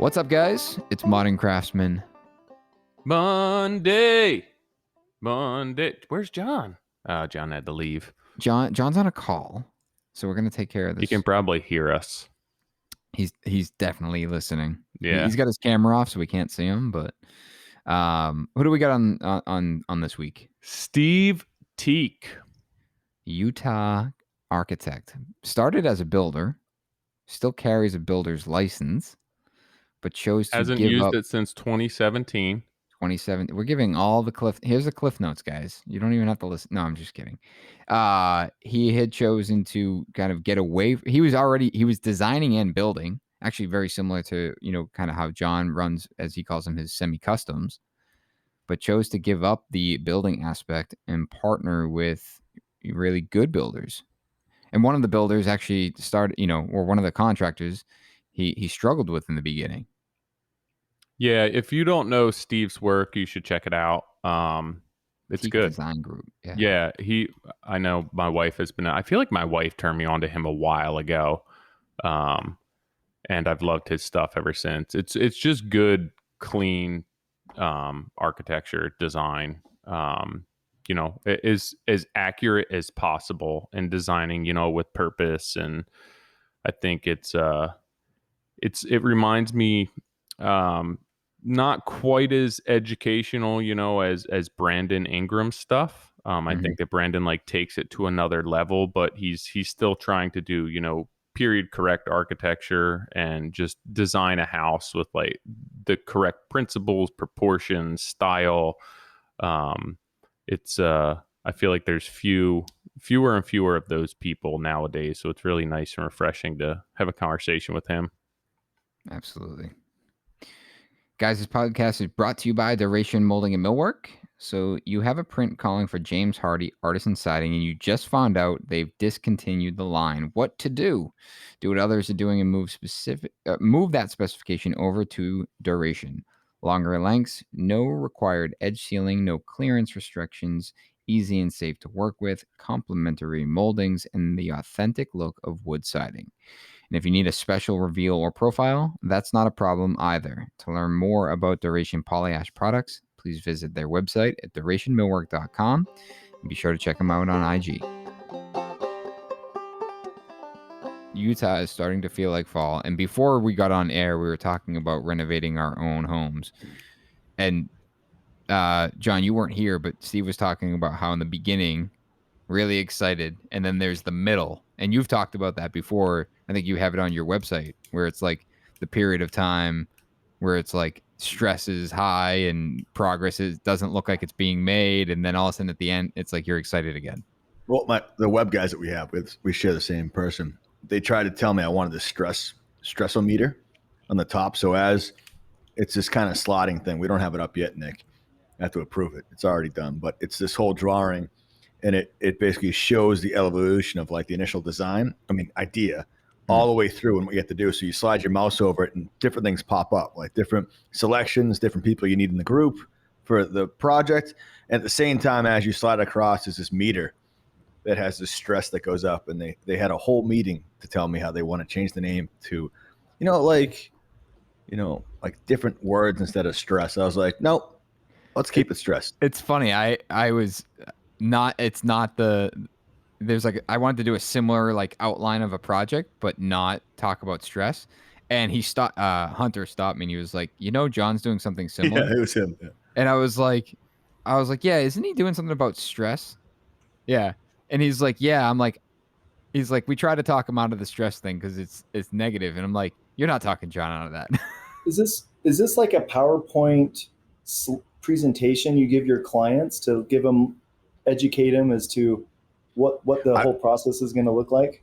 What's up, guys? It's Modern Craftsman. Monday. Where's John? John had to leave. John's on a call, so we're gonna take care of this. He can probably hear us. He's definitely listening. Yeah. He's got his camera off, so we can't see him. But who do we got on this week? Steve Tiek, Utah architect. Started as a builder, still carries a builder's license, but chose to hasn't give used up it since 2017. 27. We're giving all the cliff. Here's the cliff notes, guys. You don't even have to listen. No, I'm just kidding. He had chosen to kind of get away. He was designing and building, actually very similar to, kind of how John runs, as he calls them, his semi-customs, but chose to give up the building aspect and partner with really good builders. And one of the builders actually started, or one of the contractors he struggled with in the beginning. Yeah, if you don't know Steve's work, you should check it out. It's Tiek good. Design Group. Yeah, I know my wife has been. I feel like my wife turned me on to him a while ago, and I've loved his stuff ever since. It's just good, clean architecture design. It is as accurate as possible in designing. With purpose, and I think it reminds me. Not quite as educational, as Brandon Ingram's stuff. I think that Brandon takes it to another level, but he's still trying to do, period correct architecture and just design a house with the correct principles, proportions, style. I feel like there's fewer and fewer of those people nowadays. So it's really nice and refreshing to have a conversation with him. Absolutely. Guys, this podcast is brought to you by Duration Molding and Millwork. So you have a print calling for James Hardy Artisan Siding, and you just found out they've discontinued the line. What to do? Do what others are doing and move that specification over to Duration. Longer lengths, no required edge sealing, no clearance restrictions, easy and safe to work with, complementary moldings, and the authentic look of wood siding. And if you need a special reveal or profile, that's not a problem either. To learn more about Duration Polyash products, please visit their website at durationmillwork.com and be sure to check them out on IG. Utah is starting to feel like fall. And before we got on air, we were talking about renovating our own homes. And John, you weren't here, but Steve was talking about how in the beginning, really excited, and then there's the middle. And you've talked about that before. I think you have it on your website where it's like the period of time where it's like stress is high and progress doesn't look like it's being made. And then all of a sudden at the end, it's like you're excited again. Well, the web guys that we have with, we share the same person. They tried to tell me I wanted the stressometer on the top. So as it's this kind of slotting thing, we don't have it up yet, Nick. I have to approve it. It's already done, but it's this whole drawing. And it basically shows the evolution of the initial design, idea, all the way through and what you have to do. So you slide your mouse over it and different things pop up, like different selections, different people you need in the group for the project. And at the same time, as you slide across, is this meter that has this stress that goes up. And they had a whole meeting to tell me how they want to change the name to, different words instead of stress. I was like, nope, let's keep it stressed. It's funny. I was... it's not there's I wanted to do a similar outline of a project, but not talk about stress. And Hunter stopped me and he was like, John's doing something similar. Yeah, it was him. Yeah. And I was like, yeah, isn't he doing something about stress? Yeah. And he's like, yeah. He's like, we try to talk him out of the stress thing because it's negative. And I'm like, you're not talking John out of that. Is this like a PowerPoint presentation you give your clients to educate them as to what the whole process is going to look like?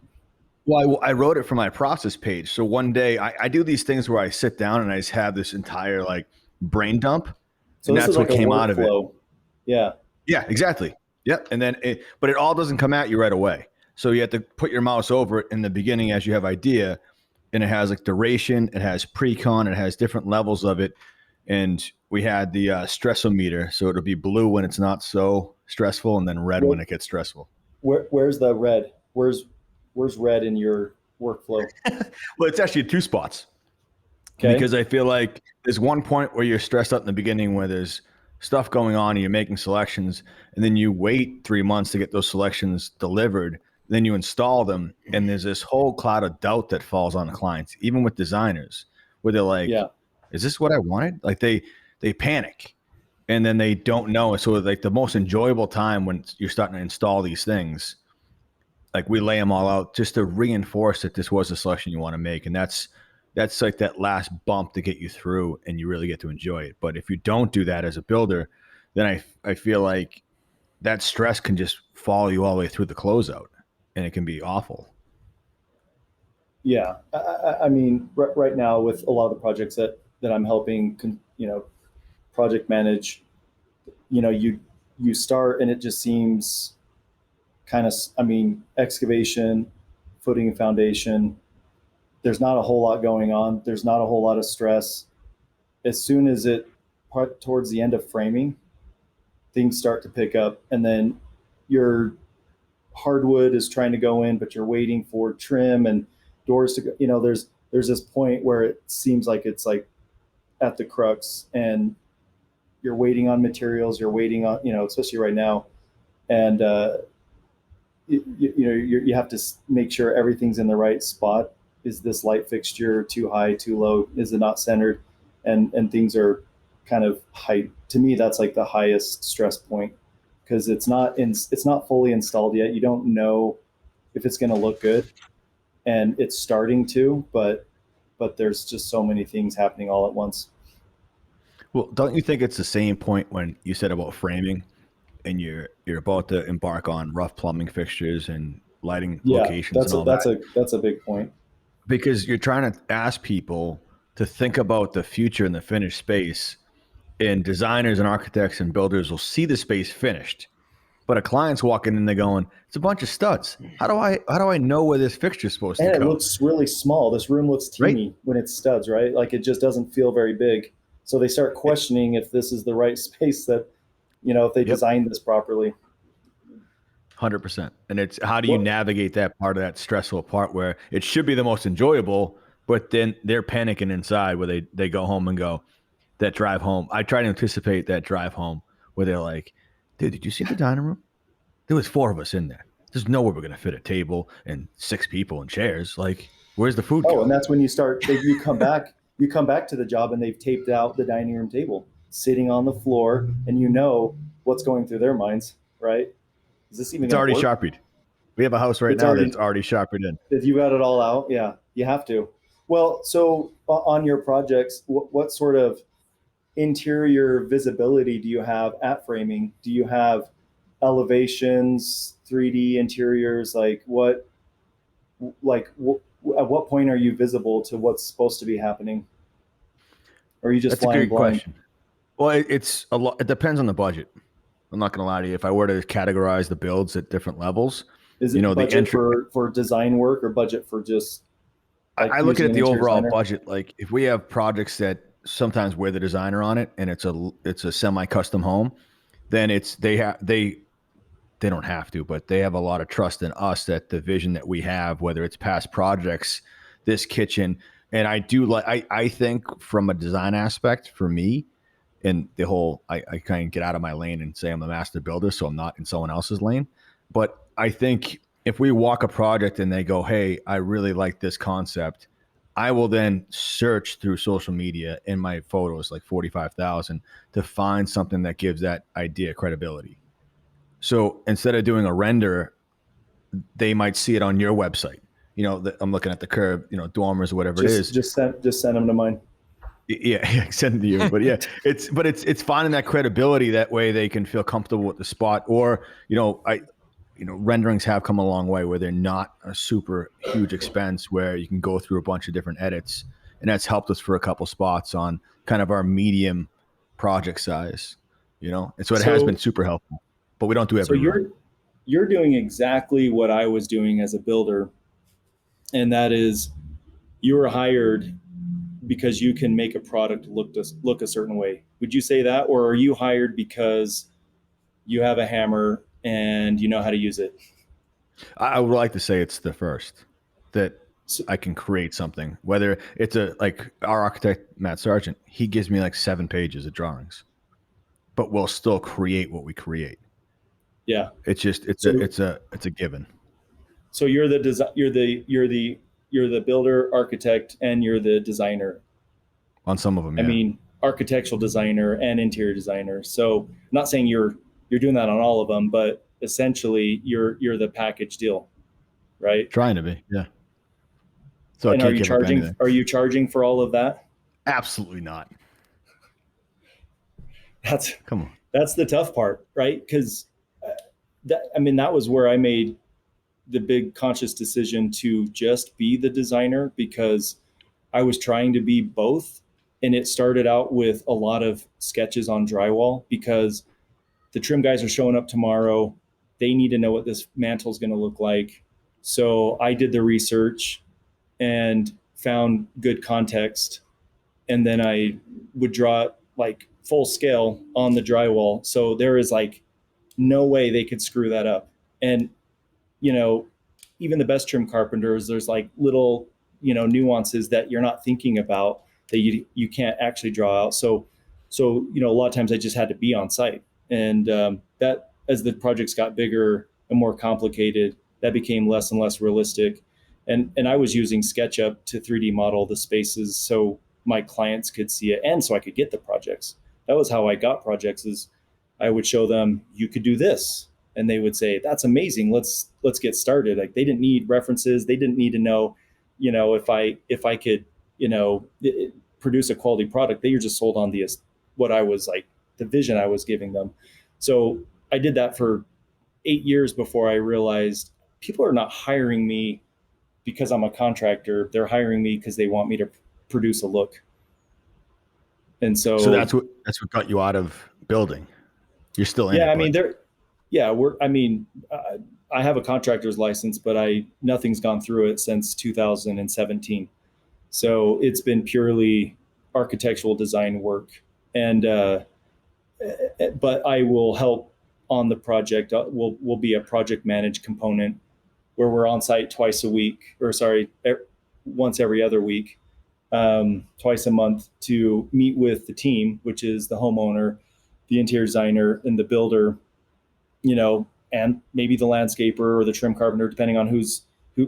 Well, I wrote it for my process page. So one day I do these things where I sit down and I just have this entire brain dump. So and that's what came out of it. Yeah. Yeah, exactly. Yep. And then but it all doesn't come at you right away. So you have to put your mouse over it in the beginning as you have idea. And it has duration, it has pre-con, it has different levels of it. And we had the stressometer. So it'll be blue when it's not so stressful, and then red when it gets stressful. Where's the red? Where's red in your workflow? Well, it's actually 2 spots. Okay. Because I feel like there's one point where you're stressed out in the beginning where there's stuff going on and you're making selections, and then you wait 3 months to get those selections delivered. Then you install them, and there's this whole cloud of doubt that falls on the clients, even with designers, where they're like, Yeah. is this what I wanted? Like they panic, and then they don't know. So like the most enjoyable time when you're starting to install these things, like we lay them all out just to reinforce that this was the selection you want to make. And that's like that last bump to get you through and you really get to enjoy it. But if you don't do that as a builder, then I feel like that stress can just follow you all the way through the closeout, and it can be awful. Yeah. I mean, right now with a lot of the projects that I'm helping, project manage, you start and it just seems kind of, excavation, footing and foundation. There's not a whole lot going on. There's not a whole lot of stress. As soon as towards the end of framing, things start to pick up, and then your hardwood is trying to go in, but you're waiting for trim and doors to go. There's this point where it seems like it's like at the crux, and you're waiting on materials. You're waiting on, especially right now, and you have to make sure everything's in the right spot. Is this light fixture too high, too low? Is it not centered? And things are kind of high. To me, that's like the highest stress point, because it's not fully installed yet. You don't know if it's going to look good, and it's starting to, but there's just so many things happening all at once. Well, don't you think it's the same point when you said about framing, and you're about to embark on rough plumbing fixtures and lighting locations and all that? That's a big point. Because you're trying to ask people to think about the future in the finished space, and designers and architects and builders will see the space finished, but a client's walking in, they're going, it's a bunch of studs. How do I know where this fixture's supposed to go? And it looks really small. This room looks teeny when it's studs, right? Like it just doesn't feel very big. So they start questioning if this is the right space that, if they designed this properly. 100%. And it's how do you navigate that part of that stressful part where it should be the most enjoyable, but then they're panicking inside where they go home and go, that drive home. I try to anticipate that drive home where they're like, dude, did you see the dining room? There was 4 of us in there. There's no way we're going to fit a table and 6 people in chairs. Like, where's the food? And that's when you start, you come back to the job and they've taped out the dining room table sitting on the floor, and what's going through their minds, right? Is this even? It's already sharpied. We have a house now that's already sharpied in. If you got it all out, yeah, you have to. Well, so on your projects, what sort of interior visibility do you have at framing? Do you have elevations, 3D interiors? At what point are you visible to what's supposed to be happening? Or are you just flying blind? Question. Well, it's a lot. It depends on the budget. I'm not going to lie to you. If I were to categorize the builds at different levels, is it budget for design work or budget for just? I look at the overall budget. Like if we have projects that sometimes we're the designer on it, and it's a semi-custom home, then they don't have to, but they have a lot of trust in us that the vision that we have, whether it's past projects, this kitchen, and I think from a design aspect for me, and the whole I kind of get out of my lane and say I'm a master builder, so I'm not in someone else's lane. But I think if we walk a project and they go, hey, I really like this concept, I will then search through social media in my photos, like 45,000, to find something that gives that idea credibility. So instead of doing a render, they might see it on your website. I'm looking at the curb, dormers or whatever it is. Just send them to mine. Yeah, send it to you. But yeah, it's finding that credibility. That way they can feel comfortable with the spot. Or, renderings have come a long way where they're not a super huge expense where you can go through a bunch of different edits. And that's helped us for a couple spots on kind of our medium project size, and so it has been super helpful, but we don't do every. So you're doing exactly what I was doing as a builder. And that is you were hired because you can make a product look a certain way. Would you say that? Or are you hired because you have a hammer and you know how to use it? I would like to say it's the first. I can create something. Whether it's like our architect Matt Sargent, he gives me like 7 pages of drawings, but we'll still create what we create. Yeah, it's a given. So you're the builder, architect, and you're the designer. On some of them, yeah. I mean, architectural designer and interior designer. So I'm not saying you're doing that on all of them, but essentially you're the package deal, right? Trying to be, yeah. So and are you charging for all of that? Absolutely not. Come on. That's the tough part, right? Because that was where I made the big conscious decision to just be the designer, because I was trying to be both. And it started out with a lot of sketches on drywall, because the trim guys are showing up tomorrow. They need to know what this mantle is going to look like. So I did the research and found good context. And then I would draw like full scale on the drywall. So there is like no way they could screw that up. And, even the best trim carpenters, there's like little, nuances that you're not thinking about that you can't actually draw out. So, a lot of times I just had to be on site. And that, as the projects got bigger and more complicated, that became less and less realistic. And I was using SketchUp to 3D model the spaces so my clients could see it, and so I could get the projects. That was how I got projects. Is I would show them, you could do this, and they would say, that's amazing. Let's get started. Like, they didn't need references. They didn't need to know, if I could, produce a quality product. They were just sold on what I was like, the vision I was giving them. So I did that for 8 years before I realized people are not hiring me because I'm a contractor. They're hiring me because they want me to produce a look. And so that's what got you out of building. You're still in. Yeah, I mean, I have a contractor's license, but nothing's gone through it since 2017. So it's been purely architectural design work. And but I will help on the project. We'll be a project managed component where we're on site once every other week, twice a month, to meet with the team, which is the homeowner, the interior designer, and the builder, and maybe the landscaper or the trim carpenter, depending on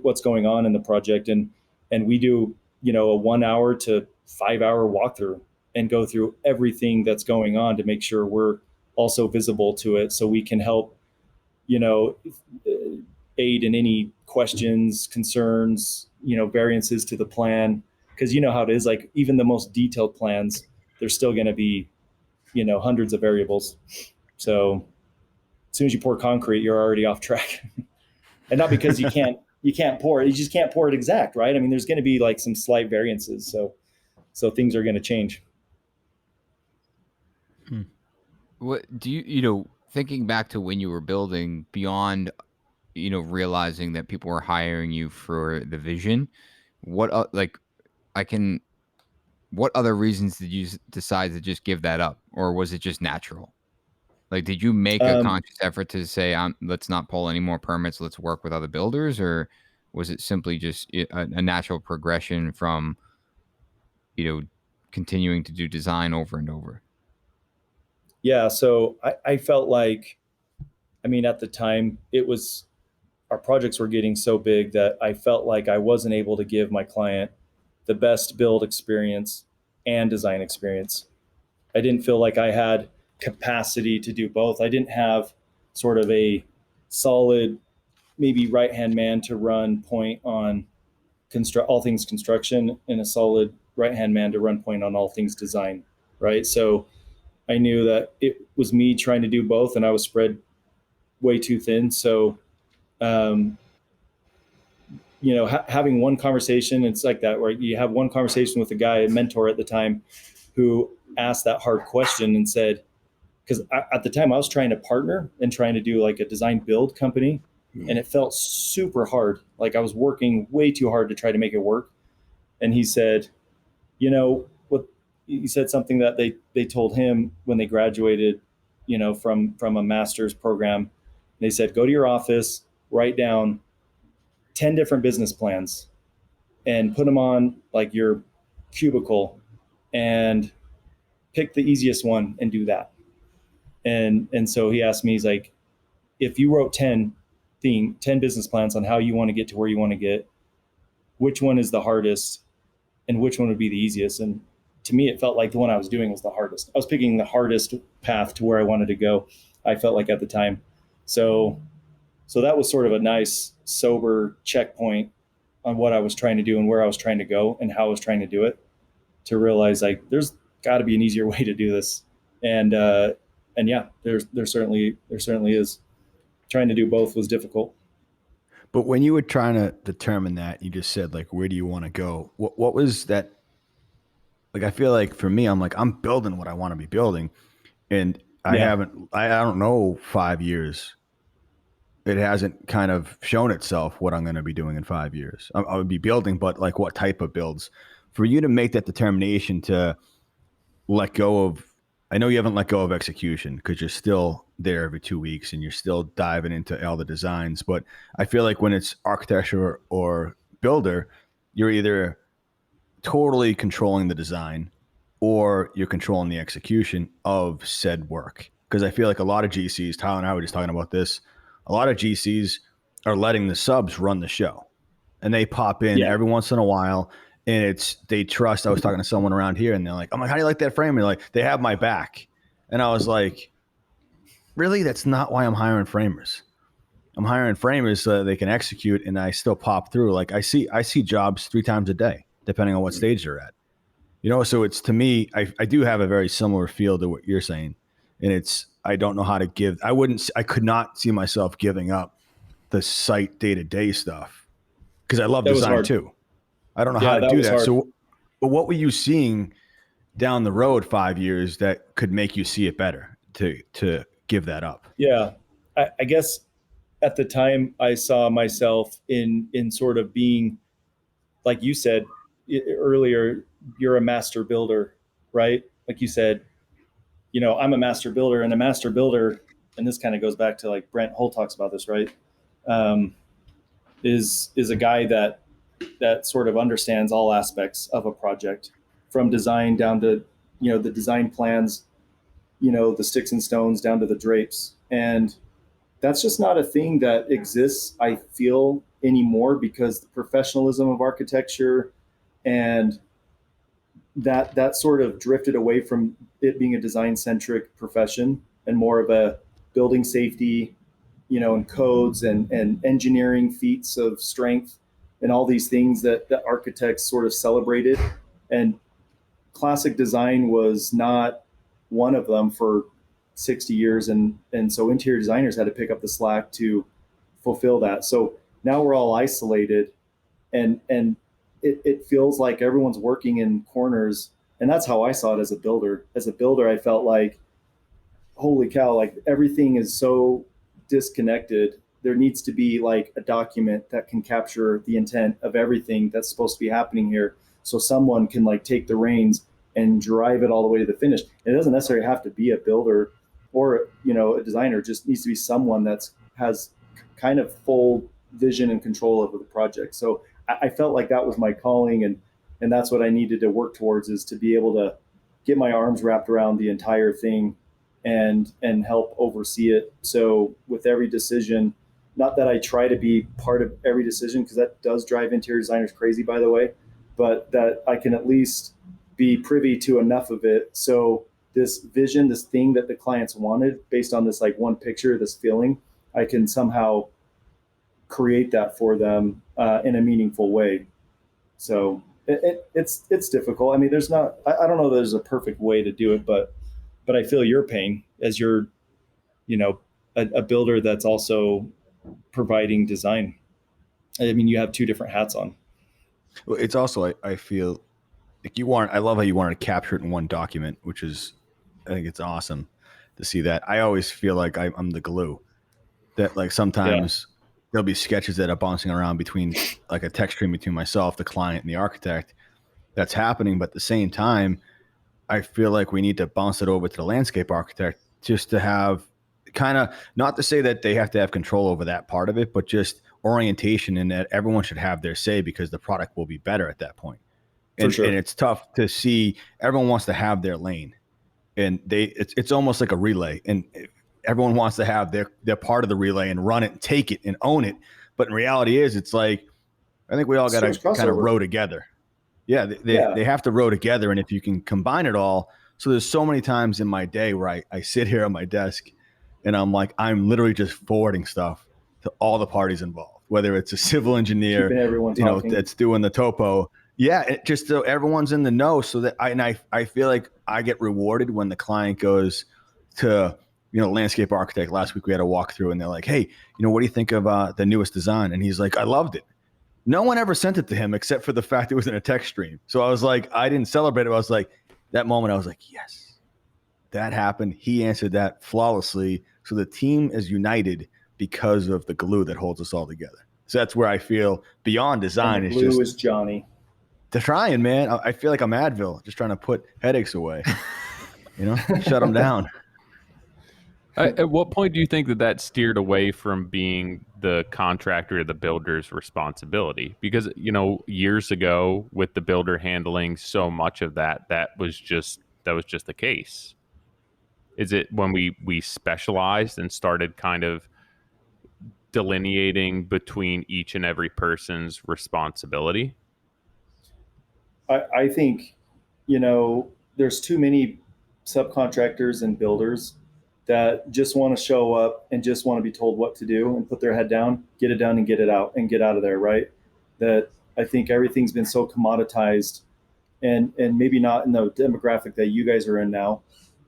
what's going on in the project. And we do, a 1 hour to 5 hour walkthrough and go through everything that's going on to make sure we're also visible to it, so we can help, aid in any questions, concerns, variances to the plan. Because how it is, like, even the most detailed plans, there's still going to be, hundreds of variables. So as soon as you pour concrete, you're already off track. And not because you can't pour it, you just can't pour it exact, right? I mean, there's going to be like some slight variances. So things are going to change. What do you, thinking back to when you were building, beyond, realizing that people were hiring you for the vision, what other reasons did you decide to just give that up? Or was it just natural? Like, did you make a conscious effort to say, let's not pull any more permits, let's work with other builders? Or was it simply just a natural progression from, continuing to do design over and over? Yeah. So I felt like, at the time, our projects were getting so big that I felt like I wasn't able to give my client the best build experience and design experience. I didn't feel like I had capacity to do both. I didn't have sort of a solid, maybe right-hand man to run point on all things construction, and a solid right-hand man to run point on all things design, right? So I knew that it was me trying to do both, and I was spread way too thin. So, having one conversation, it's like that, where you have one conversation with a guy, a mentor at the time, who asked that hard question and said, because at the time I was trying to partner and trying to do like a design build company, and it felt super hard. Like, I was working way too hard to try to make it work. And he said, he said something that they told him when they graduated, from a master's program. They said, go to your office, write down 10 different business plans, and put them on like your cubicle and pick the easiest one and do that. And so he asked me, he's like, if you wrote 10 business plans on how you want to get to where you want to get, which one is the hardest and which one would be the easiest? And to me, it felt like the one I was doing was the hardest. I was picking the hardest path to where I wanted to go, I felt like at the time. So that was sort of a nice, sober checkpoint on what I was trying to do and where I was trying to go and how I was trying to do it, to realize like there's got to be an easier way to do this. And yeah, there certainly is. Trying to do both was difficult. But when you were trying to determine that, you just said like, where do you want to go? What was that? Like, I feel like for me, I'm like, I'm building what I want to be building. And I don't know, 5 years. It hasn't kind of shown itself what I'm going to be doing in 5 years. I would be building, but like what type of builds? For you to make that determination to let go of, I know you haven't let go of execution because you're still there every 2 weeks and you're still diving into all the designs. But I feel like when it's architecture or builder, you're either totally controlling the design or you're controlling the execution of said work. Because I feel like a lot of GCs, Tyler and I were just talking about this, a lot of GCs are letting the subs run the show. And they pop in every once in a while. And they trust. I was talking to someone around here and they're like, I'm like, how do you like that frame? And they're like, they have my back. And I was like, really? That's not why I'm hiring framers. I'm hiring framers so that they can execute and I still pop through. Like I see jobs 3 times a day, depending on what stage they're at. You know, so it's, to me, I do have a very similar feel to what you're saying. And I don't know how to give. I could not see myself giving up the site day-to-day stuff because I love design too. I don't know how to do that. Hard. So, but what were you seeing down the road 5 years that could make you see it better to give that up? Yeah, I guess at the time I saw myself in sort of being, like you said earlier, you're a master builder, right? Like you said, you know, I'm a master builder, and a master builder, and this kind of goes back to like Brent Hull talks about this, right? Is a guy that sort of understands all aspects of a project, from design down to, you know, the design plans, you know, the sticks and stones down to the drapes. And that's just not a thing that exists, I feel, anymore, because the professionalism of architecture and that sort of drifted away from it being a design-centric profession and more of a building safety, you know, and codes and engineering feats of strength and all these things that architects sort of celebrated. And classic design was not one of them for 60 years. And so interior designers had to pick up the slack to fulfill that. So now we're all isolated, and it feels like everyone's working in corners. And that's how I saw it as a builder. As a builder, I felt like, holy cow, like everything is so disconnected. There needs to be like a document that can capture the intent of everything that's supposed to be happening here, so someone can like take the reins and drive it all the way to the finish. And it doesn't necessarily have to be a builder or, you know, a designer. It just needs to be someone that's has kind of full vision and control over the project. So I felt like that was my calling, and that's what I needed to work towards, is to be able to get my arms wrapped around the entire thing and help oversee it. So with every decision, not that I try to be part of every decision, because that does drive interior designers crazy, by the way, but that I can at least be privy to enough of it. So this vision, this thing that the clients wanted based on this like one picture, this feeling, I can somehow create that for them in a meaningful way. So it's difficult. I mean, there's not, I don't know that there's a perfect way to do it, but I feel your pain as you're, you know, a builder that's also providing design. I mean, you have 2 different hats on. Well, it's also, I feel like I love how you wanted to capture it in one document, which is, I think it's awesome to see that. I always feel like I'm the glue, that like sometimes there'll be sketches that are bouncing around between like a text stream between myself, the client, and the architect that's happening. But at the same time, I feel like we need to bounce it over to the landscape architect, just to have kind of, not to say that they have to have control over that part of it, but just orientation in that everyone should have their say because the product will be better at that point. And, For sure. And it's tough to see everyone wants to have their lane, and it's almost like a relay, and everyone wants to have their part of the relay and run it and take it and own it. But in reality it's like, I think we all got to kind of row together. Yeah, they have to row together. And if you can combine it all. So there's so many times in my day where I sit here on my desk and I'm like, I'm literally just forwarding stuff to all the parties involved, whether it's a civil engineer, that's doing the topo. Yeah, just so everyone's in the know, so that I feel like I get rewarded when the client goes to, landscape architect. Last week we had a walkthrough and they're like, hey, what do you think of the newest design? And he's like, I loved it. No one ever sent it to him except for the fact it was in a text stream. So I was like, I didn't celebrate it. I was like, that moment I was like, yes, that happened. He answered that flawlessly. So the team is united because of the glue that holds us all together. So that's where I feel beyond design. And the glue is Johnny. They're trying, man. I feel like I'm Advil, just trying to put headaches away. Shut them down. At what point do you think that steered away from being the contractor or the builder's responsibility? Because, years ago with the builder handling so much of that was just the case. Is it when we specialized and started kind of delineating between each and every person's responsibility? I think, there's too many subcontractors and builders that just want to show up and just want to be told what to do and put their head down, get it done and get it out and get out of there, right? That I think everything's been so commoditized and maybe not in the demographic that you guys are in now,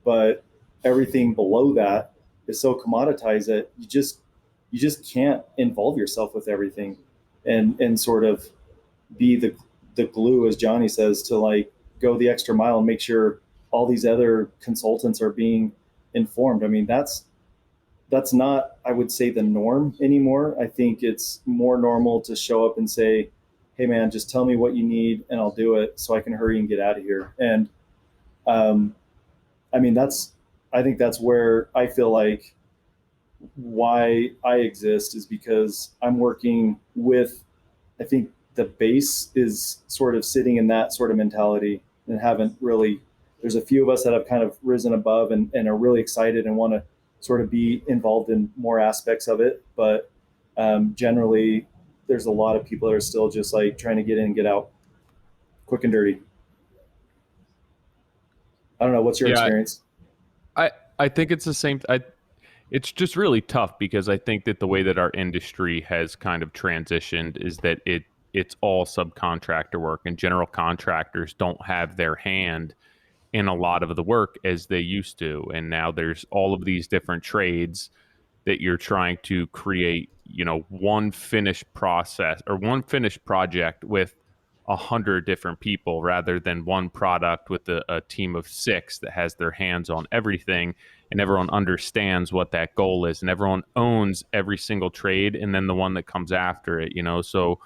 but everything below that is so commoditized that you just can't involve yourself with everything and sort of be the glue, as Johnny says, to like go the extra mile and make sure all these other consultants are being informed. I mean, that's not, I would say, the norm anymore. I think it's more normal to show up and say, hey man, just tell me what you need and I'll do it so I can hurry and get out of here. And I mean, I think that's where I feel like why I exist is because I'm working with, I think the base is sort of sitting in that sort of mentality and haven't really, there's a few of us that have kind of risen above and are really excited and want to sort of be involved in more aspects of it. But generally there's a lot of people that are still just like trying to get in and get out quick and dirty. I don't know. What's your experience? I think it's the same. It's just really tough because I think that the way that our industry has kind of transitioned is that it's all subcontractor work, and general contractors don't have their hand in a lot of the work as they used to. And now there's all of these different trades that you're trying to create, one finished process or one finished project with 100 different people rather than one product with a team of 6 that has their hands on everything and everyone understands what that goal is and everyone owns every single trade and then the one that comes after it, So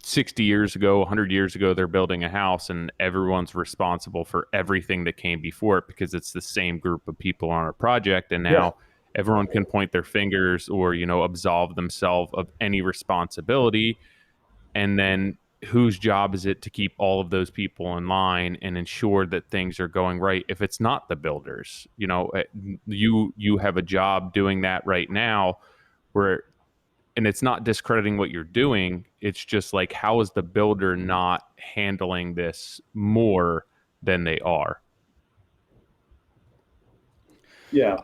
60 years ago, 100 years ago, they're building a house and everyone's responsible for everything that came before it because it's the same group of people on a project. And now everyone can point their fingers or, absolve themselves of any responsibility. And then whose job is it to keep all of those people in line and ensure that things are going right if it's not the builders? You have a job doing that right now and it's not discrediting what you're doing. It's just like, how is the builder not handling this more than they are? Yeah.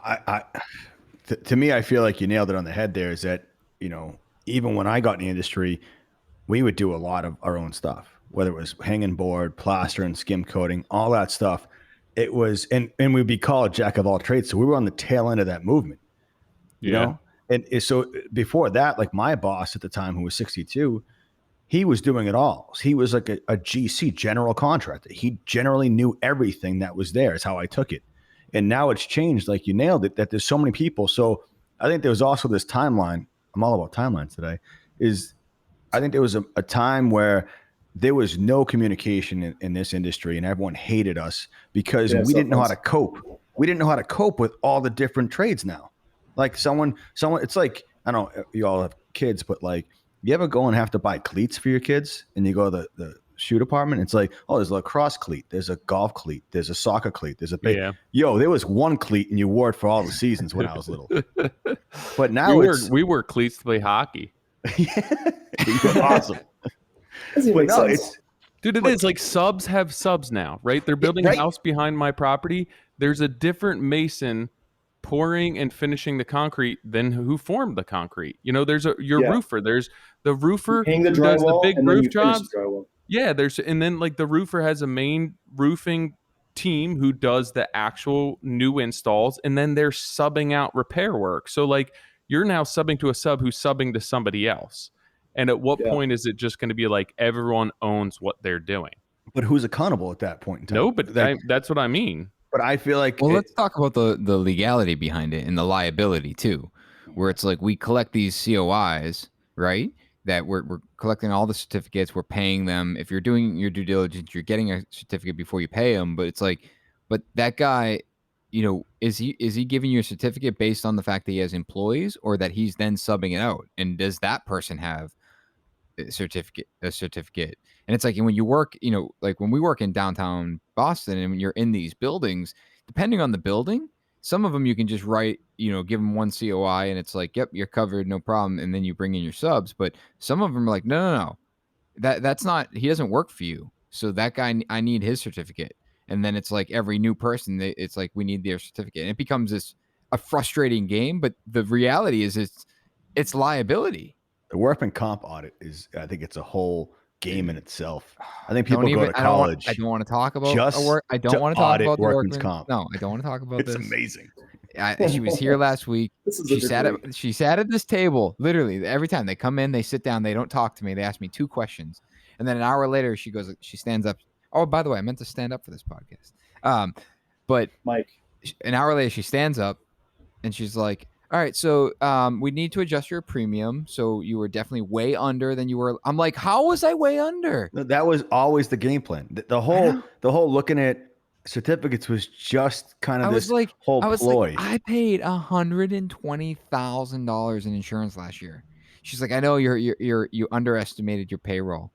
To me, I feel like you nailed it on the head there is that, even when I got in the industry, we would do a lot of our own stuff, whether it was hanging board, plastering, skim coating, all that stuff. It was, and we'd be called jack of all trades. So we were on the tail end of that movement, you know? And so before that, like my boss at the time, who was 62, he was doing it all. He was like a GC, general contractor. He generally knew everything that was there is how I took it. And now it's changed, like you nailed it, that there's so many people. So I think there was also this timeline. I'm all about timelines today. I think there was a time where there was no communication in this industry and everyone hated us because we didn't know how to cope. We didn't know how to cope with all the different trades now. Like someone, it's like I don't know, you all have kids, but like, you ever go and have to buy cleats for your kids and you go to the shoe department? It's like, oh, there's a lacrosse cleat, there's a golf cleat, there's a soccer cleat, there's a big, yo, there was one cleat and you wore it for all the seasons when I was little. But now we wore cleats to play hockey. Awesome. But no, it's dude, it is like subs have subs now, right? They're building a house behind my property. There's a different mason pouring and finishing the concrete than who formed the concrete. You know, there's roofer. There's the roofer hang the who does the drywall big and roof then you finish jobs. the drywall. Yeah, and then like the roofer has a main roofing team who does the actual new installs, and then they're subbing out repair work. So like you're now subbing to a sub who's subbing to somebody else. And at what point is it just going to be like everyone owns what they're doing? But who's accountable at that point in time? No, but that's what I mean. But I feel like let's talk about the legality behind it and the liability too, where it's like we collect these COIs, right? That we're collecting all the certificates, we're paying them. If you're doing your due diligence, you're getting a certificate before you pay them. But it's like, but that guy, you know, is he giving you a certificate based on the fact that he has employees, or that he's then subbing it out? And does that person have a certificate? And it's like, when you work, you know, like when we work in downtown Boston and when you're in these buildings, depending on the building, some of them you can just write, you know, give them one COI and it's like, yep, you're covered, no problem. And then you bring in your subs. But some of them are like, no. That's not, he doesn't work for you. So that guy, I need his certificate. And then it's like every new person, it's like, we need their certificate. And it becomes a frustrating game. But the reality is it's liability. The workman comp audit is, I think it's a whole game in itself. I think people go to college. I don't want to talk about I don't want to talk about workman's comp. No, I don't want to talk about this. It's amazing. She was here last week. She sat at this table. Literally, every time they come in, they sit down. They don't talk to me. They ask me 2 questions, and then an hour later, she stands up. Oh, by the way, I meant to stand up for this podcast. But Mike, an hour later, she stands up, and she's like, all right, so we need to adjust your premium. So you were definitely way under than you were. I'm like, how was I way under? That was always the game plan. The whole looking at certificates was just kind of whole ploy. Like, I paid $120,000 in insurance last year. She's like, I know you underestimated your payroll.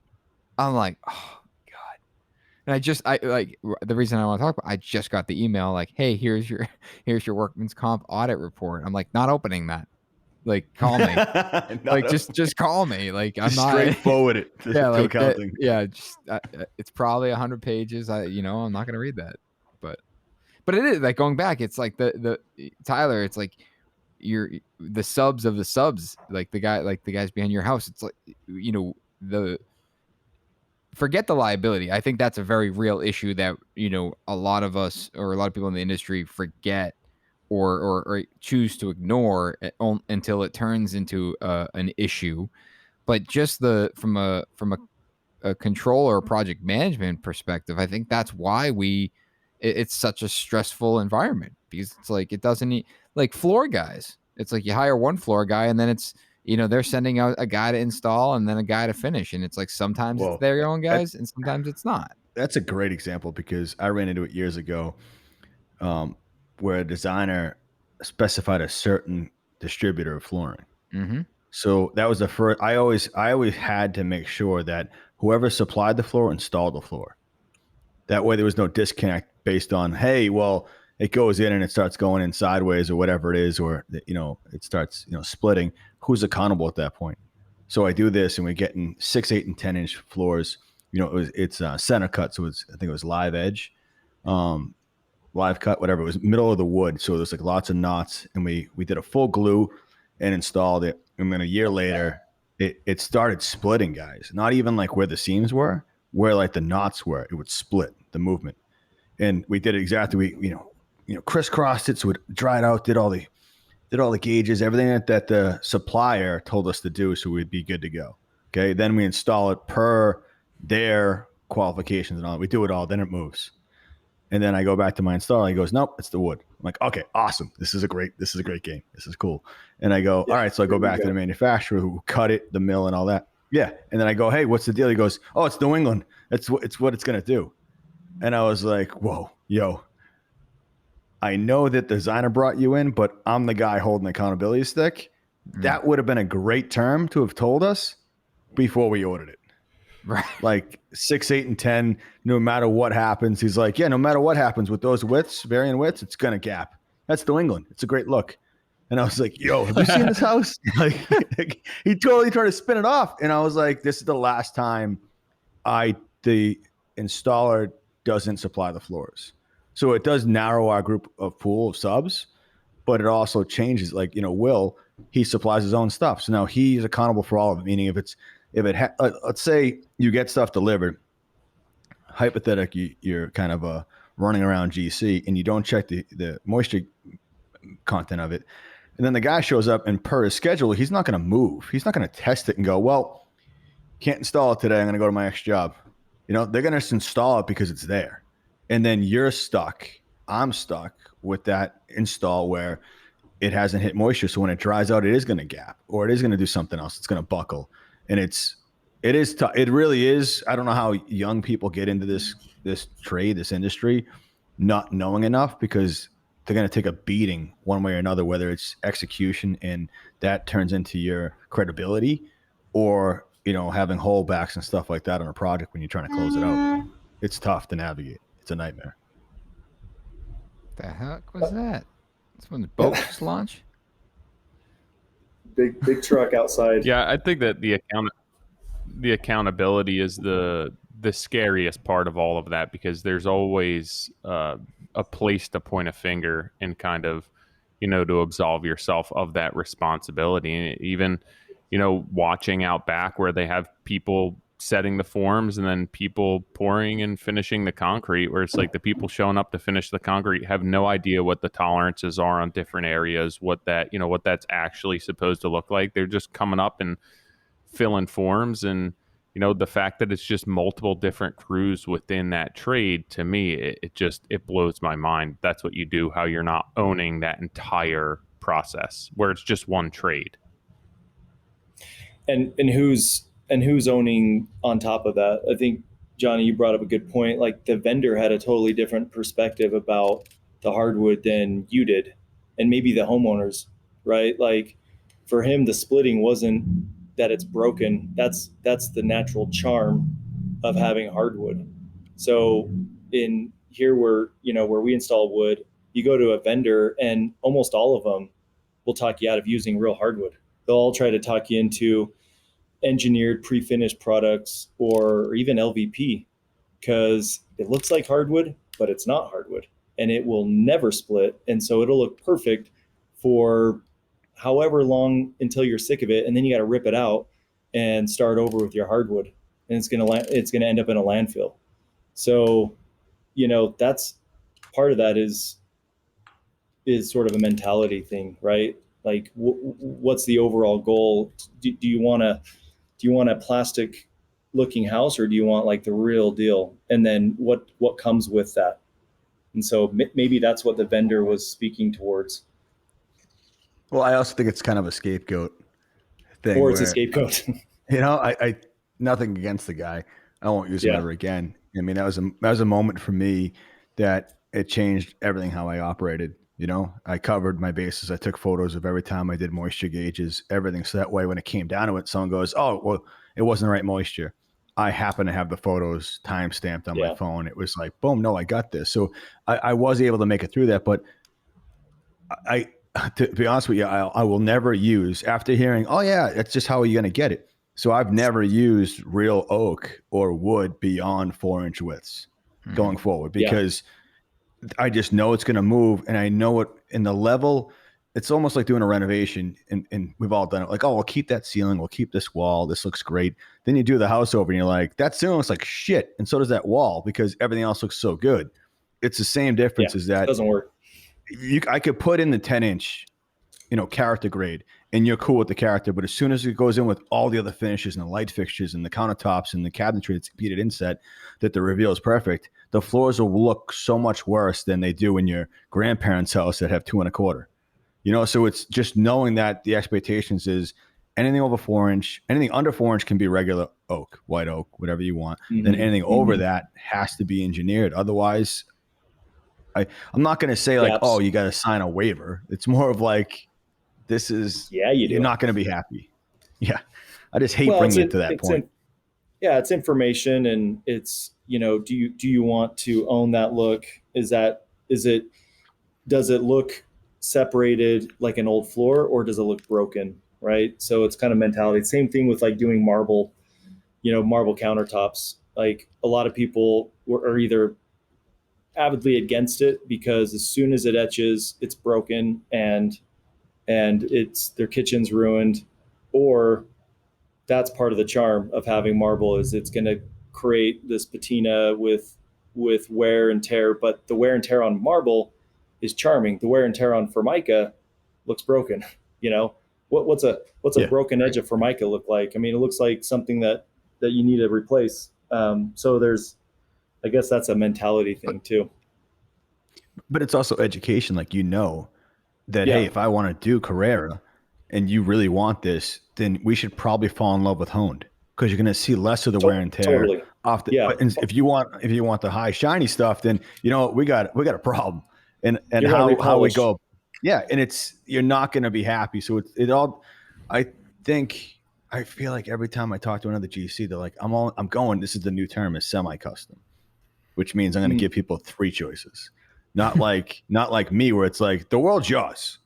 I'm like, oh God. And the reason I want to talk about, I just got the email like, hey, here's your workman's comp audit report. I'm like, not opening that. Like, call me. Like, just call me. Like, I'm not straightforward it. Yeah, accounting. It's probably 100 pages. I'm not gonna read that. But it is like, going back. It's like the Tyler. It's like the subs of the subs. Like the guys behind your house. It's like, forget the liability. I think that's a very real issue that, a lot of us or a lot of people in the industry forget or choose to ignore until it turns into an issue. But just from a control or project management perspective, I think that's why it's such a stressful environment, because it's like, it doesn't like floor guys. It's like you hire one floor guy and then it's, they're sending out a guy to install and then a guy to finish. And it's like, sometimes it's their own guys and sometimes it's not. That's a great example, because I ran into it years ago, where a designer specified a certain distributor of flooring. Mm-hmm. So that was the first. I always had to make sure that whoever supplied the floor installed the floor. That way there was no disconnect based on, hey, well, it goes in and it starts going in sideways or whatever it is, or it starts splitting. Who's accountable at that point? So I do this, and we're getting 6, 8, and 10-inch floors. It's center cut, so I think it was live edge, live cut, whatever. It was middle of the wood, so there's like lots of knots, and we did a full glue and installed it. And then a year later, it started splitting, guys. Not even like where the seams were, where like the knots were. It would split the movement, and we did it exactly. We crisscrossed it, so it dried out, did all the gauges, everything that the supplier told us to do, so we'd be good to go. Okay, then we install it per their qualifications and all. We do it all, then it moves. And then I go back to my installer. He goes, nope, it's the wood. I'm like, okay, awesome. This is a great game. This is cool. And I go, all right. So I go back to the manufacturer who cut it, the mill and all that. Yeah. And then I go, hey, what's the deal? He goes, oh, it's New England. It's what it's going to do. And I was like, whoa, yo, I know that the designer brought you in, but I'm the guy holding the accountability stick. That would have been a great term to have told us before we ordered it. Right. Like 6, 8, and 10, no matter what happens. He's like, yeah, no matter what happens with those widths, varying widths, it's going to gap. That's New England. It's a great look. And I was like, yo, have you seen this house? Like, he totally tried to spin it off. And I was like, this is the last time the installer doesn't supply the floors. So it does narrow our group of pool of subs, but it also changes. Like, Will, he supplies his own stuff. So now he's accountable for all of it. Meaning let's say you get stuff delivered, hypothetically, you're kind of running around GC and you don't check the moisture content of it. And then the guy shows up and per his schedule, he's not going to move. He's not going to test it and go, well, can't install it today. I'm going to go to my next job. They're going to just install it because it's there. And then you're stuck. I'm stuck with that install where it hasn't hit moisture. So when it dries out, it is going to gap or it is going to do something else. It's going to buckle. And it is tough. It really is. I don't know how young people get into this trade, this industry, not knowing enough, because they're going to take a beating one way or another, whether it's execution and that turns into your credibility, or, having holdbacks and stuff like that on a project when you're trying to close it out. It's tough to navigate. It's a nightmare. The heck was that? That's when the boat just launched? Big truck outside. Yeah, I think that the accountability is the scariest part of all of that, because there's always a place to point a finger and kind of, to absolve yourself of that responsibility. And even, watching out back where they have people setting the forms and then people pouring and finishing the concrete, where it's like the people showing up to finish the concrete have no idea what the tolerances are on different areas, what that's actually supposed to look like. They're just coming up and filling forms. And the fact that it's just multiple different crews within that trade, to me, it blows my mind. That's what you do, how you're not owning that entire process where it's just one trade. And who's owning on top of that? I think, Johnny, you brought up a good point. Like, the vendor had a totally different perspective about the hardwood than you did, and maybe the homeowners, right? Like, for him, the splitting wasn't that it's broken. That's the natural charm of having hardwood. So in here where we install wood, you go to a vendor and almost all of them will talk you out of using real hardwood. They'll all try to talk you into engineered pre-finished products or even LVP, because it looks like hardwood, but it's not hardwood, and it will never split. And so it'll look perfect for however long until you're sick of it, and then you got to rip it out and start over with your hardwood, and it's gonna end up in a landfill. So, that's part of that is sort of a mentality thing, right? Like, what's the overall goal? Do you want a plastic looking house, or do you want like the real deal? And then what comes with that? And so maybe that's what the vendor was speaking towards. Well, I also think it's kind of a scapegoat thing. Or it's a scapegoat. I nothing against the guy. I won't use him ever again. I mean, that was a moment for me that it changed everything how I operated. I covered my bases. I took photos of every time I did moisture gauges, everything. So that way, when it came down to it, someone goes, oh, well, it wasn't the right moisture. I happen to have the photos time stamped on my phone. It was like, boom, no, I got this. So I was able to make it through that. But to be honest with you, I will never use, after hearing, oh yeah, that's just how you're going to get it. So I've never used real oak or wood beyond 4-inch widths going forward, because I just know it's going to move, and I know it in the level. It's almost like doing a renovation, and we've all done it. Like, oh, we'll keep that ceiling, we'll keep this wall, this looks great. Then you do the house over and you're like, that ceiling looks like shit, and so does that wall, because everything else looks so good. It's the same difference as that. It doesn't work. I could put in the 10-inch, character grade, and you're cool with the character. But as soon as it goes in with all the other finishes and the light fixtures and the countertops and the cabinetry that's repeated inset, that the reveal is perfect, the floors will look so much worse than they do in your grandparents' house that have 2 1/4. So it's just knowing that the expectations is anything over 4-inch, anything under 4-inch can be regular oak, white oak, whatever you want. Mm-hmm. Then anything over that has to be engineered. Otherwise, I'm not going to say like, oh, you got to sign a waiver. It's more of like, this is, Yeah, you do. You're not going to be happy. Yeah. I just hate bringing it to that point. It's information, and it's, do you want to own that look? Does it look separated like an old floor, or does it look broken? Right. So it's kind of mentality. Same thing with like doing marble, marble countertops. Like a lot of people are either avidly against it because as soon as it etches, it's broken and their kitchen's ruined, or that's part of the charm of having marble is it's going to create this patina with wear and tear. But the wear and tear on marble is charming. The wear and tear on Formica looks broken. What's a broken edge of Formica look like? I mean, it looks like something that you need to replace. So I guess that's a mentality thing too. But it's also education. Like, that, hey, if I want to do Carrera and you really want this, then we should probably fall in love with honed, because you're going to see less of the wear and tear off the. Yeah. But if you want the high shiny stuff, then we got a problem. And how we go. Yeah, and you're not going to be happy. So it all. I feel like every time I talk to another GC, they're like, I'm going. This is the new term, is semi-custom, which means I'm going to give people 3 choices, not like me, where it's like the world's yours.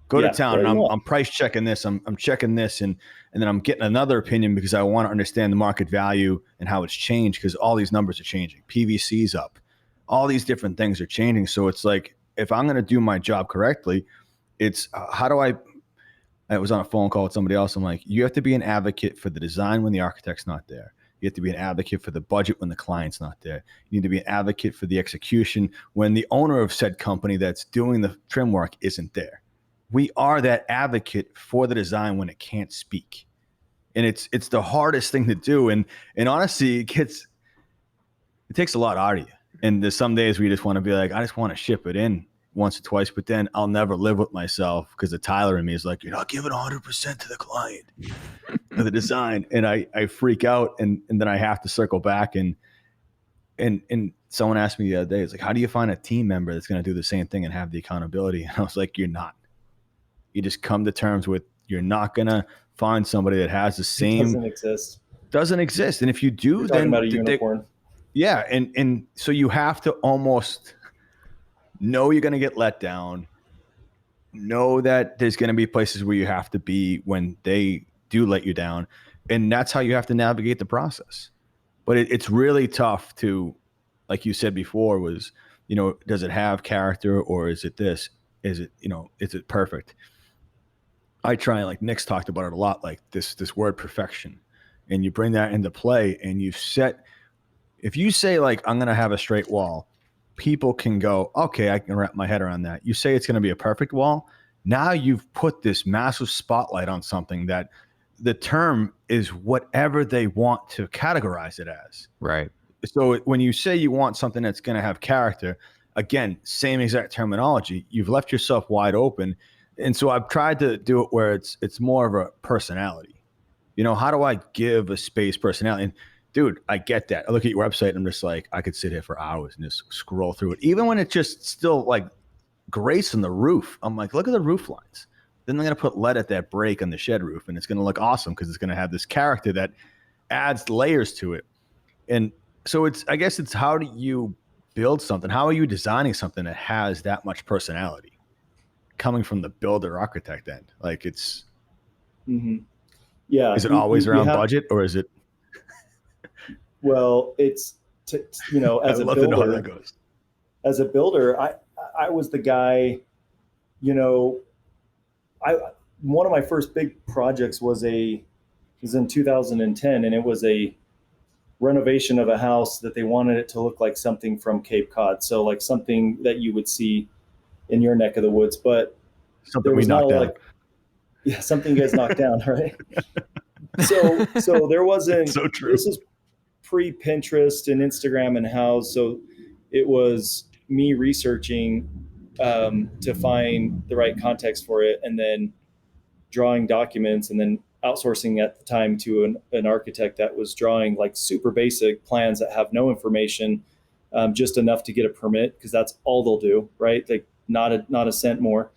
Go to town, and I'm price checking this. I'm checking this, and then I'm getting another opinion because I want to understand the market value and how it's changed, because all these numbers are changing. PVC's up, all these different things are changing. So it's like, if I'm going to do my job correctly, it's how do I was on a phone call with somebody else. I'm like, you have to be an advocate for the design when the architect's not there. You have to be an advocate for the budget when the client's not there. You need to be an advocate for the execution when the owner of said company that's doing the trim work isn't there. We are that advocate for the design when it can't speak. And it's the hardest thing to do. And honestly, it takes a lot out of you. And there's some days where you just want to be like, I just want to ship it in once or twice, but then I'll never live with myself, because the Tyler in me is like, you're not giving 100% to the client for the design. And I freak out, and then I have to circle back. And someone asked me the other day, it's like, how do you find a team member that's going to do the same thing and have the accountability? And I was like, you're not. You just come to terms with, you're not going to find somebody that has the same. Doesn't exist. And if you do, then about a unicorn. Yeah. And so you have to almost know you're going to get let down, know that there's going to be places where you have to be when they do let you down. And that's how you have to navigate the process. But it's really tough to, like you said before, was, does it have character, or is it this? Is it perfect? I try, like Nick's talked about it a lot, like this word perfection, and you bring that into play, and if you say like, I'm going to have a straight wall, people can go, okay, I can wrap my head around that. You say it's going to be a perfect wall. Now you've put this massive spotlight on something that the term is whatever they want to categorize it as. Right. So when you say you want something that's going to have character, again, same exact terminology, you've left yourself wide open. And so I've tried to do it where it's more of a personality. How do I give a space personality? And dude, I get that. I look at your website and I'm just like, I could sit here for hours and just scroll through it. Even when it's just still like grace on the roof, I'm like, look at the roof lines. Then they're going to put lead at that break on the shed roof, and it's going to look awesome because it's going to have this character that adds layers to it. And so I guess it's how do you build something? How are you designing something that has that much personality coming from the builder architect end? Like it's, yeah. Is it always around budget, or is it? Well, it's, as a builder, to know how that goes. As a builder, I was the guy, one of my first big projects was in 2010, and it was a renovation of a house that they wanted it to look like something from Cape Cod. So like something that you would see in your neck of the woods, but something we knocked down. Something gets knocked down, right? So there wasn't, so true. This is pre-Pinterest and Instagram and Houzz. So it was me researching to find the right context for it, and then drawing documents, and then outsourcing at the time to an architect that was drawing like super basic plans that have no information, just enough to get a permit, because that's all they'll do, right? Like not a cent more.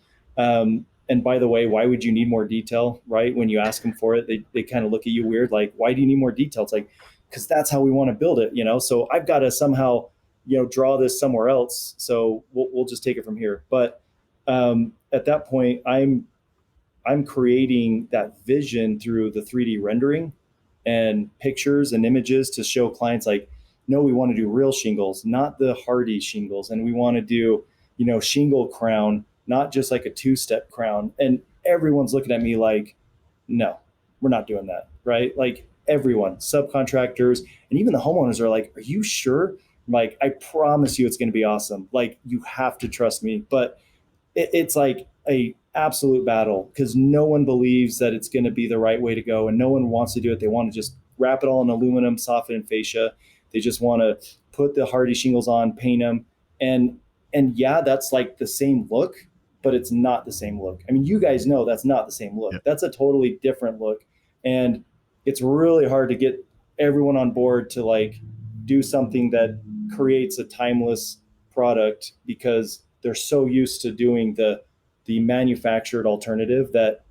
and by the way, why would you need more detail, right? When you ask them for it, they kind of look at you weird, like, why do you need more detail? It's like, because that's how we want to build it, so I've got to somehow, draw this somewhere else. So we'll just take it from here. But at that point, I'm creating that vision through the 3D rendering and pictures and images to show clients like, no, we want to do real shingles, not the hardy shingles. And we want to do, shingle crown, not just like a 2-step crown. And everyone's looking at me like, no, we're not doing that. Right. Like everyone, subcontractors, and even the homeowners are like, are you sure? I'm like, I promise you it's going to be awesome. Like, you have to trust me. But it's like a absolute battle because no one believes that it's going to be the right way to go, and no one wants to do it. They want to just wrap it all in aluminum, soften in fascia. They just want to put the hardy shingles on, paint them, and yeah, that's like the same look, but it's not the same look. I mean, you guys know that's not the same look. Yeah. That's a totally different look, and it's really hard to get everyone on board to like do something that creates a timeless product because they're so used to doing the manufactured alternative that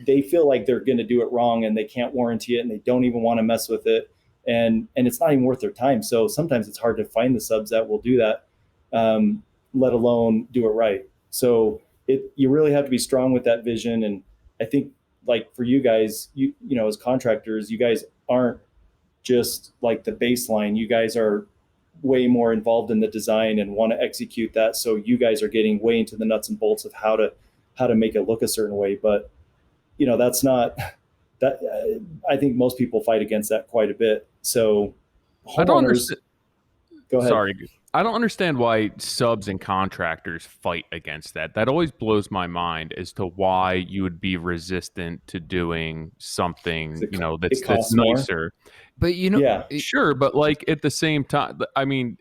they feel like they're going to do it wrong and they can't warranty it and they don't even want to mess with it. And it's not even worth their time. So sometimes it's hard to find the subs that will do that, let alone do it right. So you really have to be strong with that vision. And I think like for you guys, you know, as contractors, you guys aren't just like the baseline. You guys are way more involved in the design and want to execute that. So you guys are getting way into the nuts and bolts of how to make it look a certain way. But you know, that's not that. I think most people fight against that quite a bit. So I don't understand. Go ahead. Sorry. I don't understand why subs and contractors fight against that. That always blows my mind as to why you would be resistant to doing something, you know, that's nicer. But you know, yeah, sure, but like at the same time, I mean,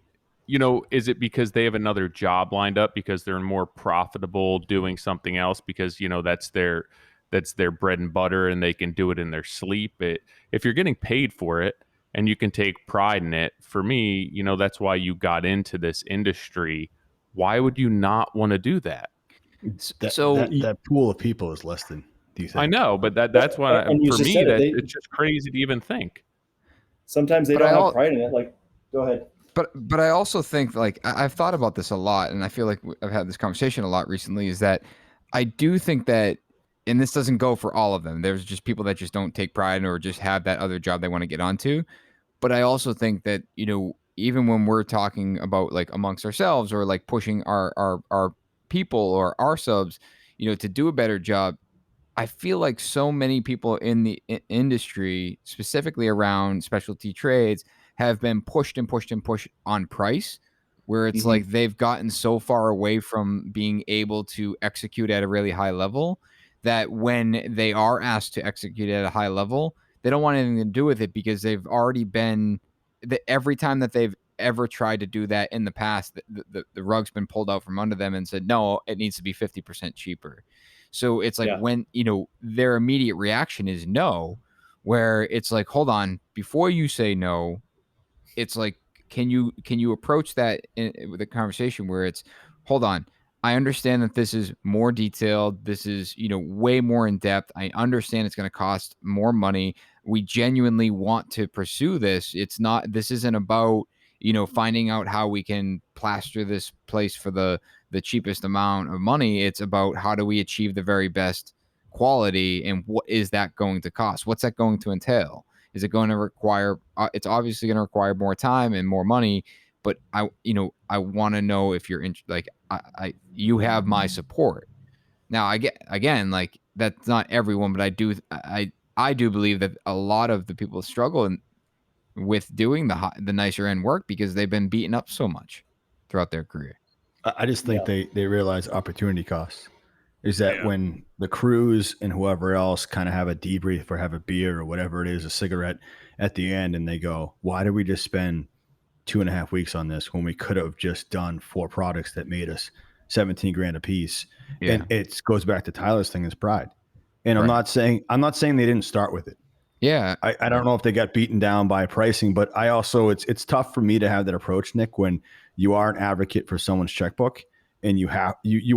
you know, is it because they have another job lined up because they're more profitable doing something else because, you know, that's their bread and butter and they can do it in their sleep? If you're getting paid for it and you can take pride in it, for me, you know, that's why you got into this industry. Why would you not want to do that? That pool of people is less than, do you think? I know, but that's what for me, it's just crazy to even think. Sometimes they don't have pride in it. Like, go ahead. But I also think, like, I've thought about this a lot, and I feel like I've had this conversation a lot recently, is that I do think that, and this doesn't go for all of them, there's just people that just don't take pride or just have that other job they want to get onto. But I also think that, you know, even when we're talking about like amongst ourselves or like pushing our people or our subs, you know, to do a better job, I feel like so many people in the industry, specifically around specialty trades, have been pushed on price, where it's like they've gotten so far away from being able to execute at a really high level that when they are asked to execute at a high level, they don't want anything to do with it because they've already been, every time that they've ever tried to do that in the past, the rug's been pulled out from under them and said, no, it needs to be 50% cheaper. So it's like when, you know, their immediate reaction is no, where it's like, hold on, before you say no, it's like, can you approach that with a conversation where it's, hold on, I understand that this is more detailed. This is, you know, way more in depth. I understand it's going to cost more money. We genuinely want to pursue this. This isn't about, you know, finding out how we can plaster this place for the cheapest amount of money. It's about how do we achieve the very best quality, and what is that going to cost? What's that going to entail? Is it going to require, it's obviously going to require more time and more money, but I want to know if you're you have my support. Now I get, again, like, that's not everyone, but I do believe that a lot of the people struggle with doing the nicer end work because they've been beaten up so much throughout their career. I just think they realize opportunity costs is that when the crews and whoever else kind of have a debrief or have a beer or whatever it is, a cigarette at the end, and they go, why did we just spend 2.5 weeks on this when we could have just done 4 products that made us 17 grand a piece? Yeah. And it goes back to Tyler's thing, is pride. And right. I'm not saying they didn't start with it. Yeah. I don't know if they got beaten down by pricing, but I also, it's tough for me to have that approach, Nick, when you are an advocate for someone's checkbook and you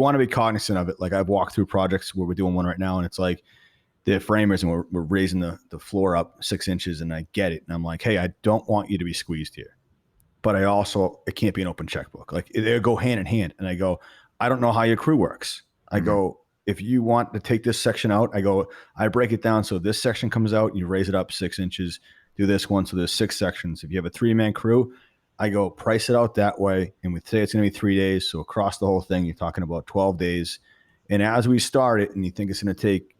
want to be cognizant of it. Like I've walked through projects where we're doing one right now, and it's like the framers and we're raising the floor up 6 inches, and I get it. And I'm like, hey, I don't want you to be squeezed here. But it can't be an open checkbook. Like they go hand in hand. And I go, I don't know how your crew works. I go, if you want to take this section out, I break it down. So this section comes out, you raise it up 6 inches, do this one. So there's 6 sections. If you have a 3-man crew, I go price it out that way. And we say it's going to be 3 days. So across the whole thing, you're talking about 12 days. And as we start it and you think it's going to take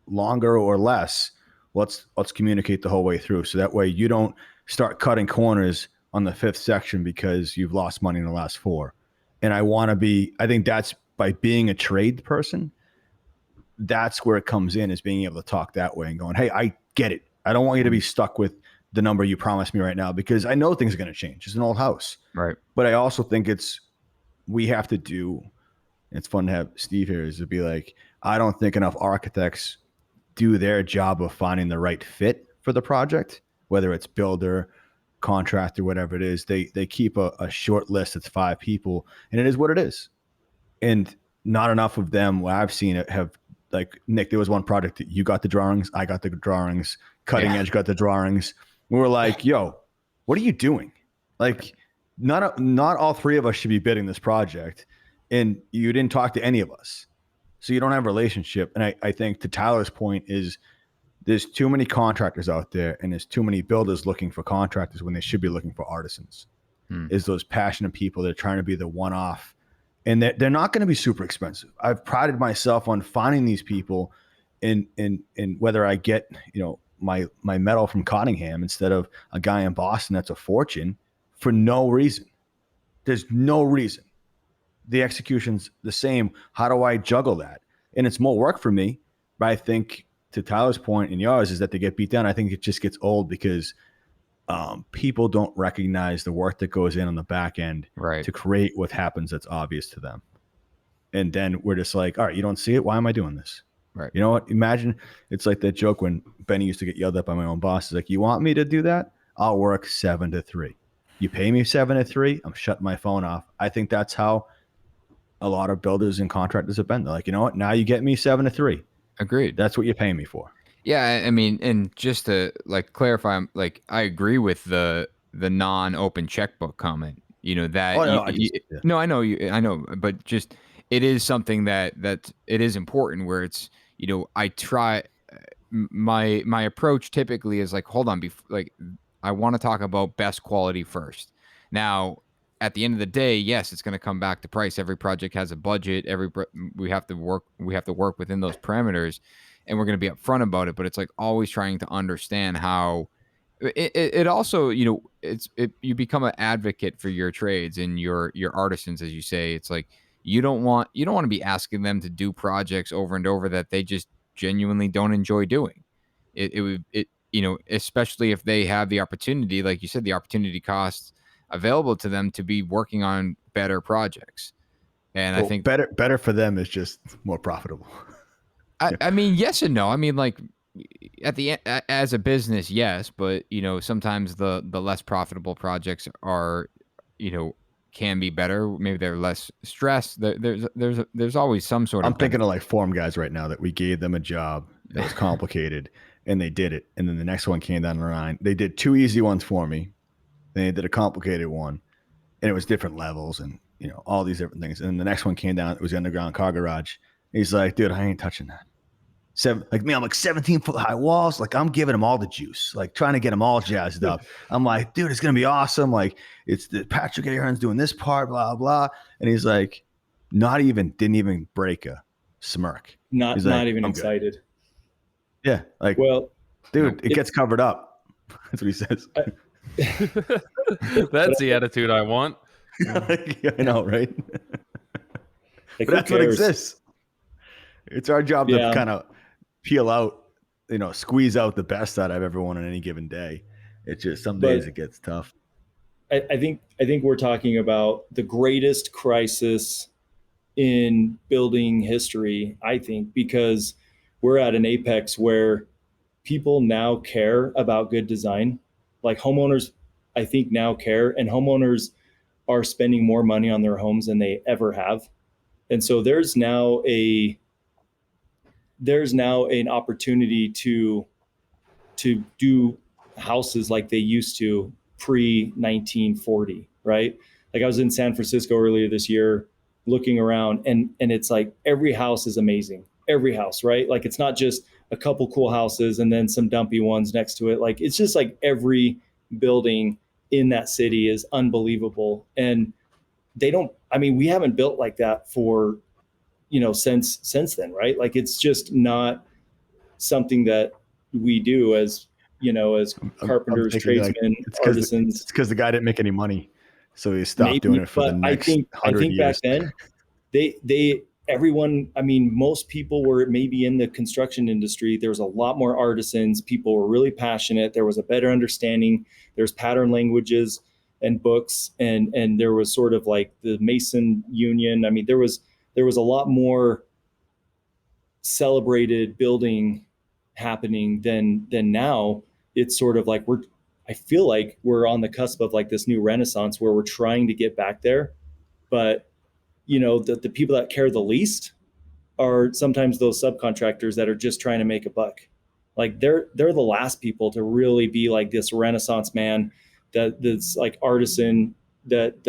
longer or less, let's communicate the whole way through. So that way you don't start cutting corners on the 5th section because you've lost money in the last 4. And I think that's by being a trade person, that's where it comes in, is being able to talk that way and going, hey, I get it. I don't want you to be stuck with the number you promised me right now, because I know things are going to change. It's an old house. Right. But I also think we have to do, it's fun to have Steve here, is to be like, I don't think enough architects do their job of finding the right fit for the project, whether it's builder, contractor, whatever it is. They keep a short list. It's 5 people, and it is what it is. And not enough of them, what I've seen it, have, like, Nick, there was one project that you got the drawings, I got the drawings, Cutting Edge got the drawings. We were like, yo, what are you doing? Like, not all 3 of us should be bidding this project, and you didn't talk to any of us. So you don't have a relationship. And I think, to Tyler's point, is there's too many contractors out there, and there's too many builders looking for contractors when they should be looking for artisans. Is those passionate people that are trying to be the one-off, and they're not going to be super expensive. I've prided myself on finding these people, in whether I get, my metal from Cottingham instead of a guy in Boston that's a fortune, for no reason. There's no reason. The execution's the same. How do I juggle that? And it's more work for me, but I think, to Tyler's point and yours, is that they get beat down. I think it just gets old because people don't recognize the work that goes in on the back end to create what happens that's obvious to them. And then we're just like, all right, you don't see it? Why am I doing this? Right. You know what? Imagine it's like that joke when Benny used to get yelled at by my own boss. He's like, you want me to do that? I'll work 7 to 3. You pay me 7 to 3, I'm shutting my phone off. I think that's how a lot of builders and contractors have been. They're like, you know what? Now you get me 7 to 3. Agreed. That's what you're paying me for. Yeah, I mean, and just to clarify, I agree with the non-open checkbook comment. That. No, I know you. I know, but just it is something that it is important. Where it's I try. My approach typically is like, hold on, I want to talk about best quality first. Now, at the end of the day, yes, it's going to come back to price. Every project has a budget. We have to work within those parameters, and we're going to be upfront about it. But it's like always trying to understand how it also, you become an advocate for your trades and your artisans, as you say. It's like you don't want to be asking them to do projects over and over that they just genuinely don't enjoy doing. Especially if they have the opportunity, like you said, the opportunity costs available to them to be working on better projects. And I think better for them is just more profitable. I mean, yes and no. I mean, like, at the end, as a business, yes, but sometimes the less profitable projects are, can be better. Maybe they're less stressed. There's always some sort of. I'm thinking of like form guys right now that we gave them a job that was complicated and they did it, and then the next one came down the line. They did 2 easy ones for me. Then they did a complicated one, and it was different levels and all these different things. And then the next one came down. It was the underground car garage. He's like, dude, I ain't touching that. I'm like 17-foot high walls. Like, I'm giving them all the juice, like trying to get them all jazzed up. I'm like, dude, it's going to be awesome. Like, it's the Patrick Aaron's doing this part, blah, blah. And he's like, didn't even break a smirk. Not even excited. Good. Yeah. Like, well, dude, it gets covered up. That's what he says. That's the attitude I want. I know, right? But that's what exists. It's our job to kind of peel out, squeeze out the best out of everyone on any given day. It's just some days it gets tough. I think we're talking about the greatest crisis in building history, I think, because we're at an apex where people now care about good design. Like, homeowners, I think, now care, and homeowners are spending more money on their homes than they ever have. And so there's now an opportunity to do houses like they used to pre 1940, right? Like I was in San Francisco earlier this year looking around, and it's like every house is amazing. Every house, right? Like it's not just a couple cool houses and then some dumpy ones next to it. Like it's just like every building in that city is unbelievable. And they don't, I mean, we haven't built like that for, since then, right? Like it's just not something that we do as carpenters, thinking tradesmen, it's artisans. It's because the guy didn't make any money, so he stopped Maybe, doing it for the but next I 100 think back years. then everyone, I mean, most people were maybe in the construction industry. There was a lot more artisans. People were really passionate. There was a better understanding. There's pattern languages and books, and there was sort of like the Mason Union. I mean, there was a lot more celebrated building happening than now. It's sort of like I feel like we're on the cusp of like this new renaissance where we're trying to get back there. But the people that care the least are sometimes those subcontractors that are just trying to make a buck. Like they're the last people to really be like this renaissance man that's like artisan that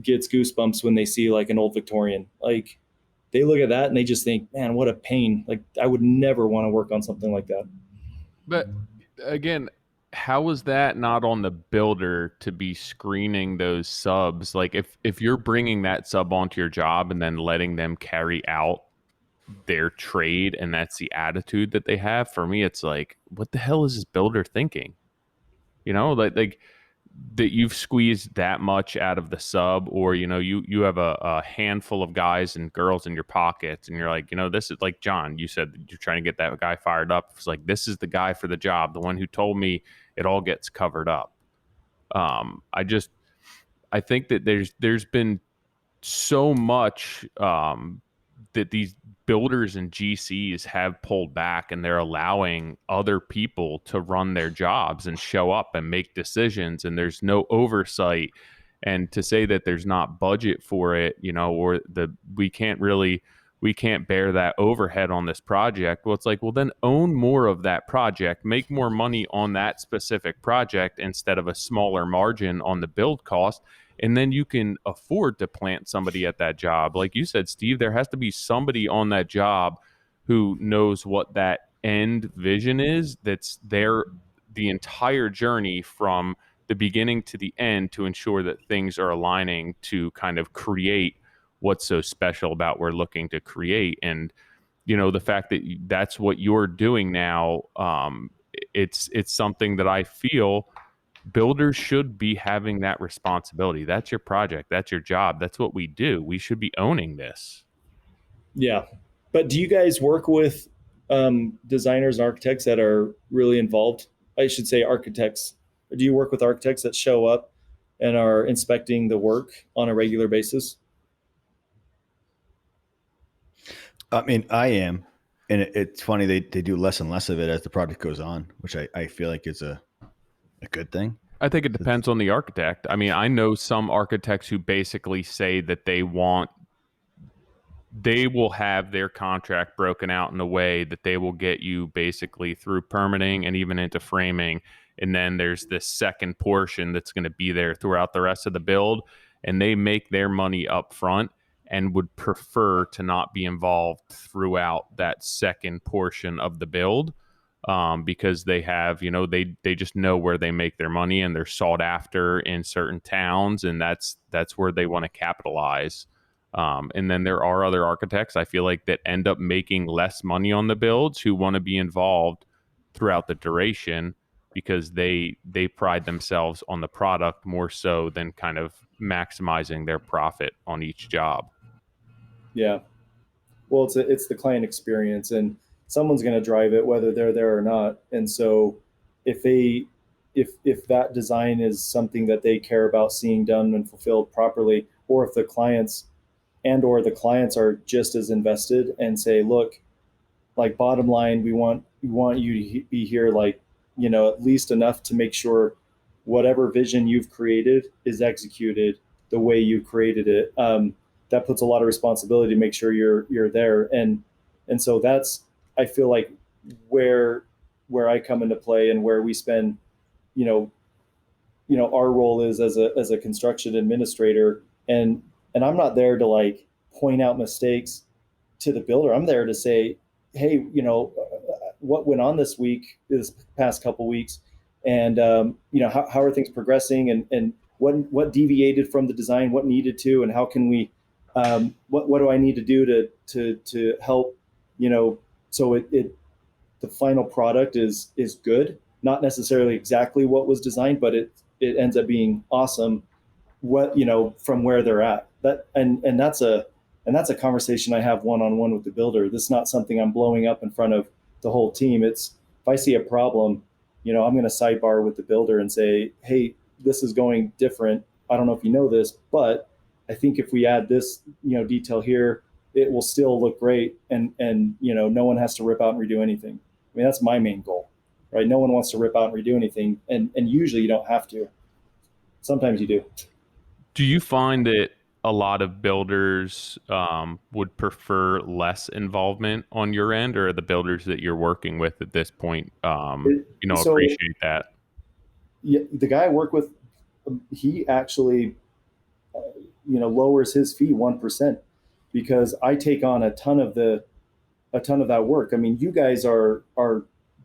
gets goosebumps when they see like an old Victorian. Like they look at that and they just think, man, what a pain. Like I would never want to work on something like that. But again, how is that not on the builder to be screening those subs? Like if you're bringing that sub onto your job and then letting them carry out their trade and that's the attitude that they have, for me it's like, what the hell is this builder thinking? Like that you've squeezed that much out of the sub, or you have a handful of guys and girls in your pockets, and you're like, this is like John, you said that you're trying to get that guy fired up. It's like, this is the guy for the job, the one who told me it all gets covered up. I think that there's been so much that these builders and GCs have pulled back, and they're allowing other people to run their jobs and show up and make decisions, and there's no oversight. And to say that there's not budget for it, or we can't bear that overhead on this project. Well, it's like, well, then own more of that project, make more money on that specific project instead of a smaller margin on the build cost. And then you can afford to plant somebody at that job. Like you said, Steve, there has to be somebody on that job who knows what that end vision is, that's there the entire journey from the beginning to the end, to ensure that things are aligning to kind of create what's so special about we're looking to create. And the fact that that's what you're doing now, it's something that I feel builders should be having that responsibility. That's your project. That's your job. That's what we do. We should be owning this. Yeah. But do you guys work with designers and architects that are really involved? I should say architects. Do you work with architects that show up and are inspecting the work on a regular basis? I mean, I am. And it's funny, they do less and less of it as the project goes on, which I feel like is a good thing. I think it depends on the architect. I mean, I know some architects who basically say that they will have their contract broken out in a way that they will get you basically through permitting and even into framing. And then there's this second portion that's going to be there throughout the rest of the build. And they make their money up front and would prefer to not be involved throughout that second portion of the build. Because they have, they just know where they make their money, and they're sought after in certain towns, and that's where they want to capitalize. And then there are other architects, I feel like, that end up making less money on the builds, who want to be involved throughout the duration, because they pride themselves on the product more so than kind of maximizing their profit on each job. Yeah. Well, it's the client experience, and someone's going to drive it whether they're there or not. And so if that design is something that they care about seeing done and fulfilled properly, or if the clients are just as invested and say, look, like bottom line, we want you to be here, like, at least enough to make sure whatever vision you've created is executed the way you created it. that puts a lot of responsibility to make sure you're there. And so that's, I feel like, where I come into play, and where we spend, you know, our role is as a construction administrator. And I'm not there to like point out mistakes to the builder. I'm there to say, hey, what went on this past couple weeks, and how are things progressing, and what deviated from the design, what needed to, and how can we, what do I need to do to help, so the final product is good, not necessarily exactly what was designed, but it ends up being awesome, what, from where they're at. And that's a conversation I have one-on-one with the builder. This is not something I'm blowing up in front of the whole team. It's, if I see a problem, I'm going to sidebar with the builder and say, hey, this is going different. I don't know if you know this, but I think if we add this, detail here, it will still look great. And no one has to rip out and redo anything. I mean, that's my main goal, right? No one wants to rip out and redo anything. And usually you don't have to. Sometimes you do. Do you find that a lot of builders would prefer less involvement on your end, or the builders that you're working with at this point, appreciate that? Yeah, the guy I work with, he actually, lowers his fee 1%, because I take on a ton of that work. I mean, you guys are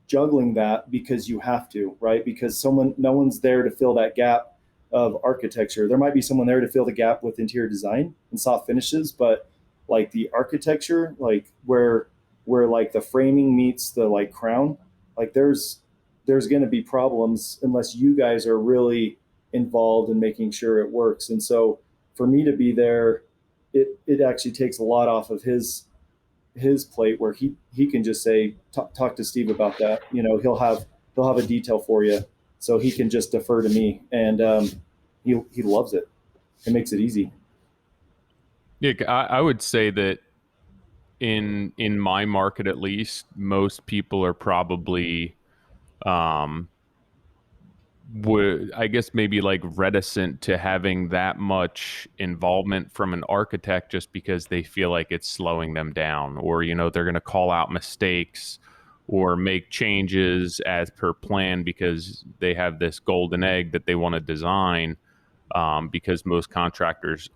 juggling that because you have to, right? Because no one's there to fill that gap of architecture. There might be someone there to fill the gap with interior design and soft finishes, but like the architecture, like where like the framing meets the like crown, like there's going to be problems unless you guys are really involved in making sure it works. And so for me to be there, it actually takes a lot off of his plate, where he can just say, talk to Steve about that. He'll have a detail for you, so he can just defer to me, and he loves it. It makes it easy. Yeah, I would say that in my market, at least, most people are probably would, I guess, maybe like reticent to having that much involvement from an architect, just because they feel like it's slowing them down, or they're going to call out mistakes or make changes as per plan because they have this golden egg that they want to design, because most contractors,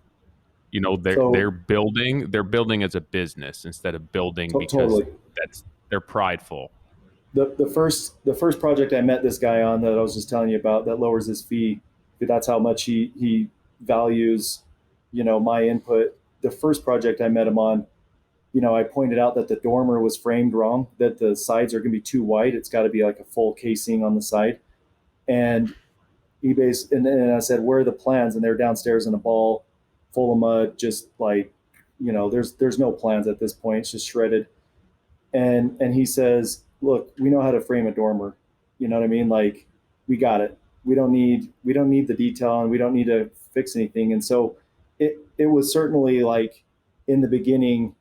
they're building as a business instead of building because totally. They're prideful. The first project I met this guy on, that I was just telling you about, that lowers his fee, that's how much he values, my input. The first project I met him on, I pointed out that the dormer was framed wrong, that the sides are going to be too wide. It's got to be like a full casing on the side. And and I said, where are the plans? And they're downstairs in a ball full of mud, just like, there's no plans at this point. It's just shredded. And he says, look, we know how to frame a dormer. You know what I mean? Like, we got it. We don't need the detail, and we don't need to fix anything. And so it was certainly like, in the beginning,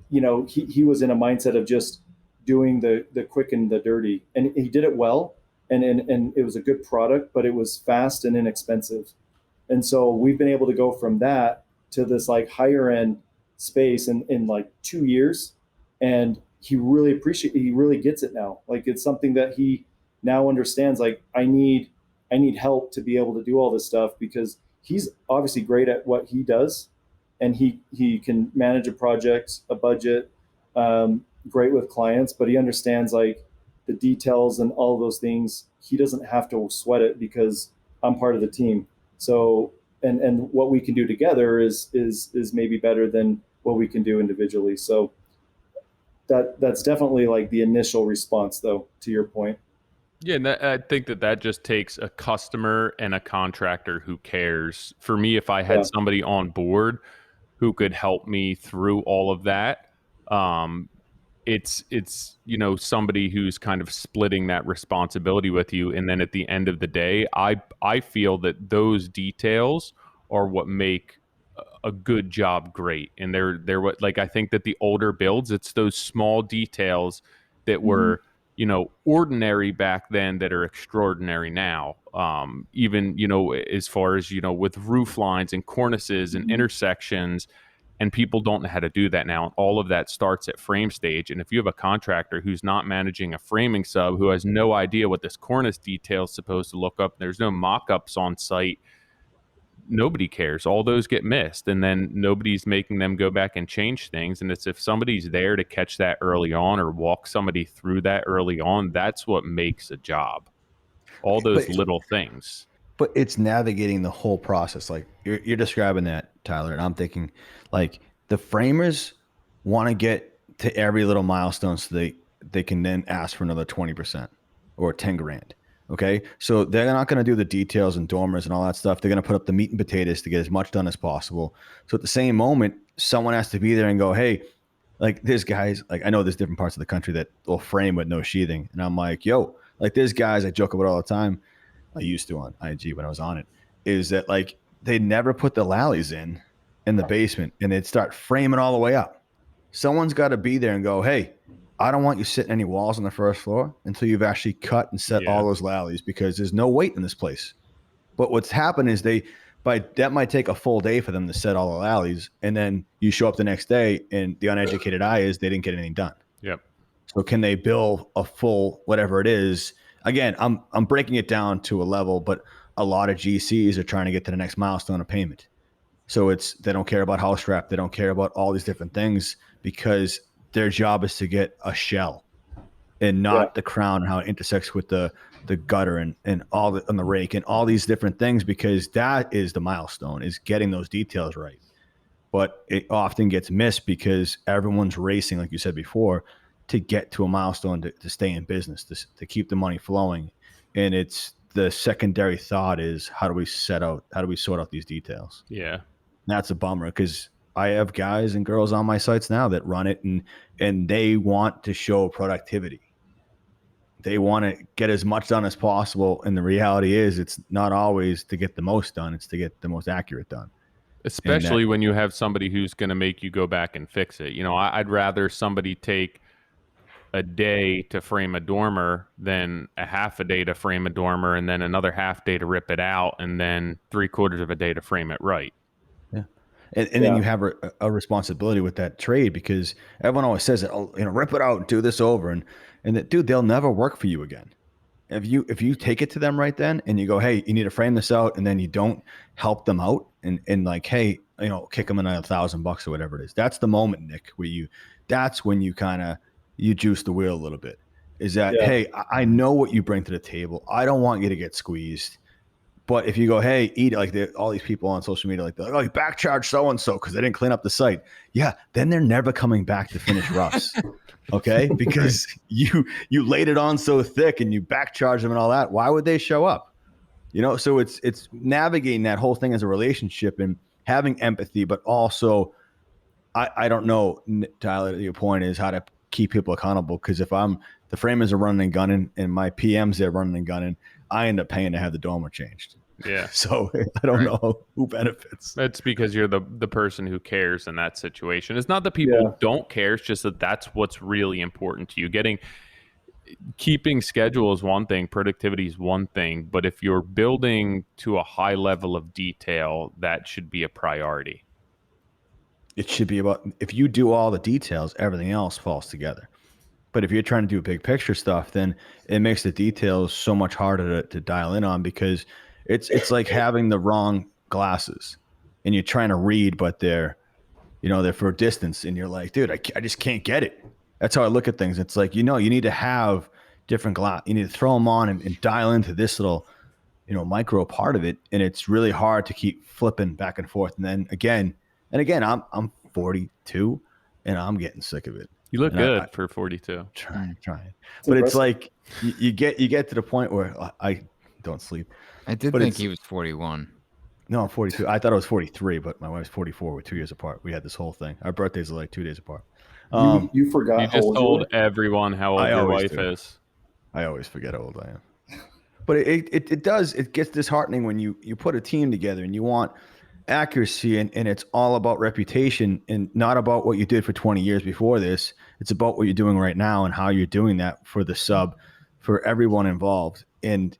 he was in a mindset of just doing the quick and the dirty, and he did it well. And it was a good product, but it was fast and inexpensive. And so we've been able to go from that to this like higher end space in like 2 years. And he really gets it now. Like, it's something that he now understands. Like, I need help to be able to do all this stuff, because he's obviously great at what he does, and he can manage a project, a budget, great with clients, but he understands like the details and all of those things. He doesn't have to sweat it because I'm part of the team. So, and what we can do together is maybe better than what we can do individually. So that's definitely like the initial response, though, to your point. Yeah, and I think that just takes a customer and a contractor who cares. For me, if I had somebody on board who could help me through all of that, it's somebody who's kind of splitting that responsibility with you. And then at the end of the day, I feel that those details are what make a good job great. And they're what, like, I think that the older builds, it's those small details that were ordinary back then that are extraordinary now. Even, as far as, with roof lines and cornices and intersections, and people don't know how to do that now. All of that starts at frame stage. And if you have a contractor who's not managing a framing sub, who has no idea what this cornice detail is supposed to look up, there's no mock-ups on site, nobody cares. All those get missed, and then nobody's making them go back and change things. And it's if somebody's there to catch that early on or walk somebody through that early on, that's what makes a job. All those little things. But it's navigating the whole process. Like you're describing that, Tyler, and I'm thinking like the framers want to get to every little milestone so they can then ask for another 20% or 10 grand. Okay. So they're not going to do the details and dormers and all that stuff. They're going to put up the meat and potatoes to get as much done as possible. So at the same moment, someone has to be there and go, hey, like there's guys, like I know there's different parts of the country that will frame with no sheathing. And I'm like, yo, like there's guys I joke about all the time. I used to on IG when I was on it, is that like they never put the lallies in the basement and they'd start framing all the way up. Someone's got to be there and go, hey, I don't want you sitting any walls on the first floor until you've actually cut and set all those lallies, because there's no weight in this place. But what's happened is that might take a full day for them to set all the lallies, and then you show up the next day and the uneducated eye is they didn't get anything done. Yep. So can they bill a full whatever it is? Again, I'm breaking it down to a level, but a lot of GCs are trying to get to the next milestone of payment. So they don't care about house wrap. They don't care about all these different things because their job is to get a shell and not the crown and how it intersects with the gutter and all the, on the rake and all these different things, because that is the milestone, is getting those details right. But it often gets missed because everyone's racing, like you said before, to get to a milestone to stay in business, to keep the money flowing. And it's the secondary thought is how do we sort out these details? Yeah. And that's a bummer, because I have guys and girls on my sites now that run it and they want to show productivity. They want to get as much done as possible. And the reality is it's not always to get the most done. It's to get the most accurate done. Especially when you have somebody who's going to make you go back and fix it. I'd rather somebody take a day to frame a dormer than a half a day to frame a dormer and then another half day to rip it out and then 3/4 of a day to frame it right. Yeah. And then you have a responsibility with that trade, because everyone always says that, rip it out and do this over. And that, dude, they'll never work for you again. If you take it to them right then and you go, hey, you need to frame this out, and then you don't help them out and like, hey, kick them in $1,000 or whatever it is. That's the moment, Nick, that's when you kind of, you juice the wheel a little bit, is that, hey, I know what you bring to the table. I don't want you to get squeezed. But if you go, hey, eat it, like all these people on social media, like, oh, you back charge so-and-so because they didn't clean up the site. Yeah, then they're never coming back to finish roughs. Okay? Because you laid it on so thick and you back charge them and all that. Why would they show up? So it's navigating that whole thing as a relationship and having empathy, but also, I don't know, Tyler, your point is how to keep people accountable, because if the framers are running and gunning and my PMs are running and gunning, I end up paying to have the dormer changed. Yeah. So I don't know who benefits. It's because you're the person who cares in that situation. It's not that people don't care. It's just that's what's really important to you. Keeping schedule is one thing, productivity is one thing, but if you're building to a high level of detail, that should be a priority. It should be about, if you do all the details, everything else falls together. But if you're trying to do big picture stuff, then it makes the details so much harder to dial in on, because it's like having the wrong glasses and you're trying to read, but they're for distance, and you're like, dude, I just can't get it. That's how I look at things. It's like, you need to have different glass. You need to throw them on and dial into this little, micro part of it. And it's really hard to keep flipping back and forth. And then again, I'm 42 and I'm getting sick of it. You look good for 42. Trying. But it's like you get to the point where I don't sleep. I did think he was 41. No, I'm 42. I thought I was 43, but my wife's 44. We're 2 years apart. We had this whole thing. Our birthdays are like 2 days apart. You forgot. You just told everyone how old your wife is. I always forget how old I am. But it does. It gets disheartening when you put a team together and you want accuracy, and it's all about reputation and not about what you did for 20 years before this. It's about what you're doing right now and how you're doing that for the sub, for everyone involved. And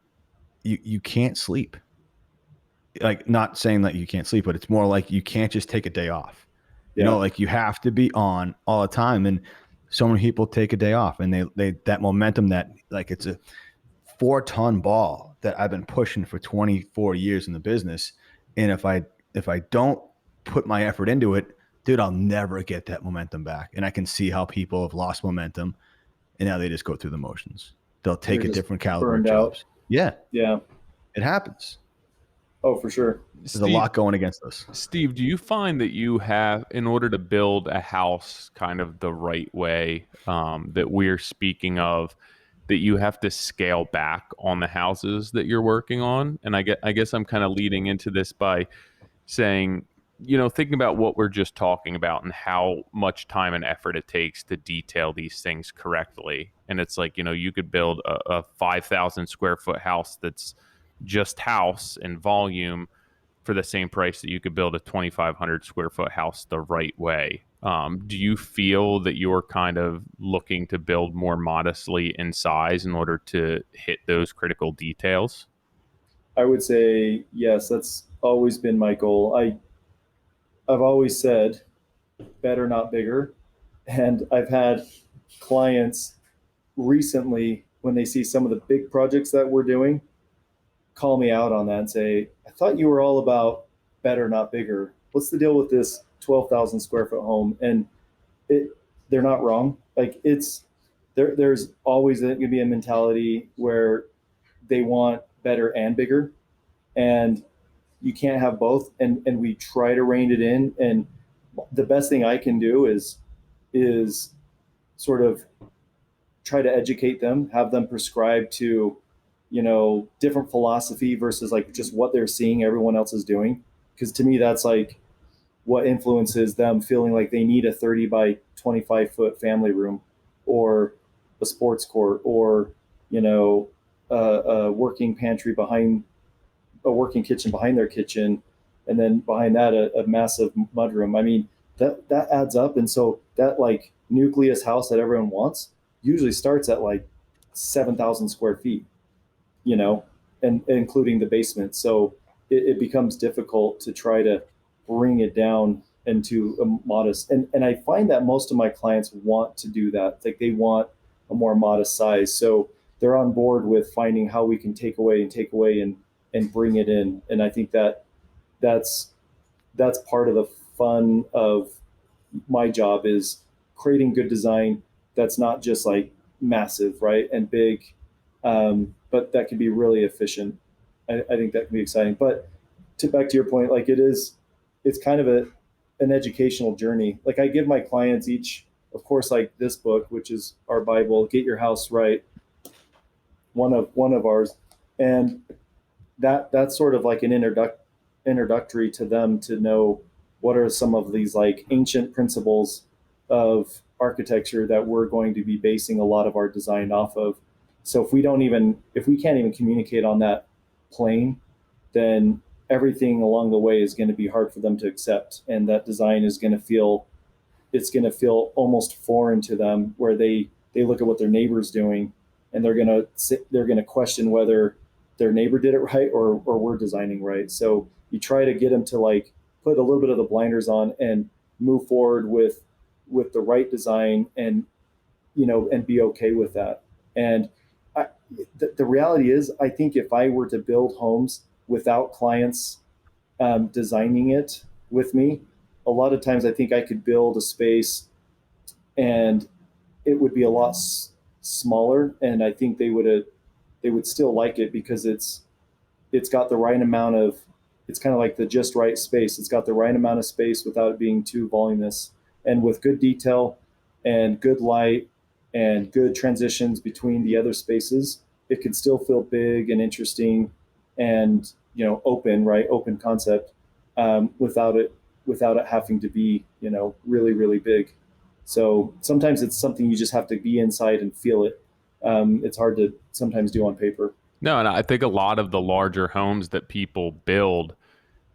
you can't sleep. Like, not saying that you can't sleep, but it's more like you can't just take a day off. You know, like you have to be on all the time. And so many people take a day off, and they that momentum, that like it's a 4-ton ball that I've been pushing for 24 years in the business. And if I don't put my effort into it, dude, I'll never get that momentum back. And I can see how people have lost momentum, and now they just go through the motions. They'll take a different caliber of jobs. Yeah. It happens. Oh, for sure. There's a lot going against us. Steve, do you find that you have, in order to build a house kind of the right way that we're speaking of, that you have to scale back on the houses that you're working on? And I guess I'm kind of leading into this by saying, thinking about what we're just talking about and how much time and effort it takes to detail these things correctly. And it's like, you could build a 5,000 square foot house that's just house and volume for the same price that you could build a 2,500 square foot house the right way. Do you feel that you're kind of looking to build more modestly in size in order to hit those critical details? I would say yes. That's always been my goal. I've always said better, not bigger. And I've had clients recently, when they see some of the big projects that we're doing, call me out on that and say, I thought you were all about better, not bigger. What's the deal with this 12,000 square foot home? And they're not wrong. Like, there's always going to be a mentality where they want better and bigger, and you can't have both. And we try to rein it in. And the best thing I can do is sort of try to educate them, have them prescribe to, different philosophy versus like just what they're seeing everyone else is doing. Because to me, that's like what influences them feeling like they need a 30 by 25 foot family room, or a sports court, or, a working pantry behind a working kitchen behind their kitchen. And then behind that, a massive mudroom. I mean, that adds up. And so that like nucleus house that everyone wants usually starts at like 7,000 square feet, and including the basement. So it becomes difficult to try to bring it down into a modest. And I find that most of my clients want to do that. Like, they want a more modest size. So they're on board with finding how we can take away and bring it in. And I think that's part of the fun of my job, is creating good design that's not just like massive, right, and big, but that can be really efficient. I think that can be exciting. But back to your point, like, it's kind of an educational journey. Like, I give my clients each, of course, like this book, which is our Bible, Get Your House Right, one of ours, and that's sort of like an introductory to them to know what are some of these like ancient principles of architecture that we're going to be basing a lot of our design off of. So if we can't even communicate on that plane, then everything along the way is going to be hard for them to accept, and that design is going to feel almost foreign to them, where they look at what their neighbor's doing, and they're going to question whether their neighbor did it right or we're designing right. So you try to get them to like put a little bit of the blinders on and move forward with the right design, and and be okay with that. And the reality is, I think if I were to build homes without clients designing it with me, a lot of times I think I could build a space and it would be a lot smaller, and I think they would still like it, because it's got the right amount of, it's kind of like the just right space. It's got the right amount of space without it being too voluminous, and with good detail and good light and good transitions between the other spaces, it can still feel big and interesting and open, right? Open concept, without it having to be really, really big. So sometimes it's something you just have to be inside and feel it. It's hard to sometimes do on paper. No, and I think a lot of the larger homes that people build,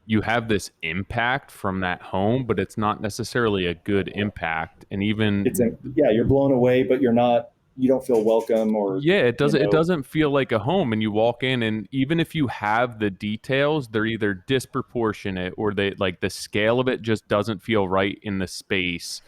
you have this impact from that home, but it's not necessarily a good impact. And even you're blown away, but you don't feel welcome, or it doesn't feel like a home. And you walk in, and even if you have the details, they're either disproportionate, or they, like, the scale of it just doesn't feel right in the space.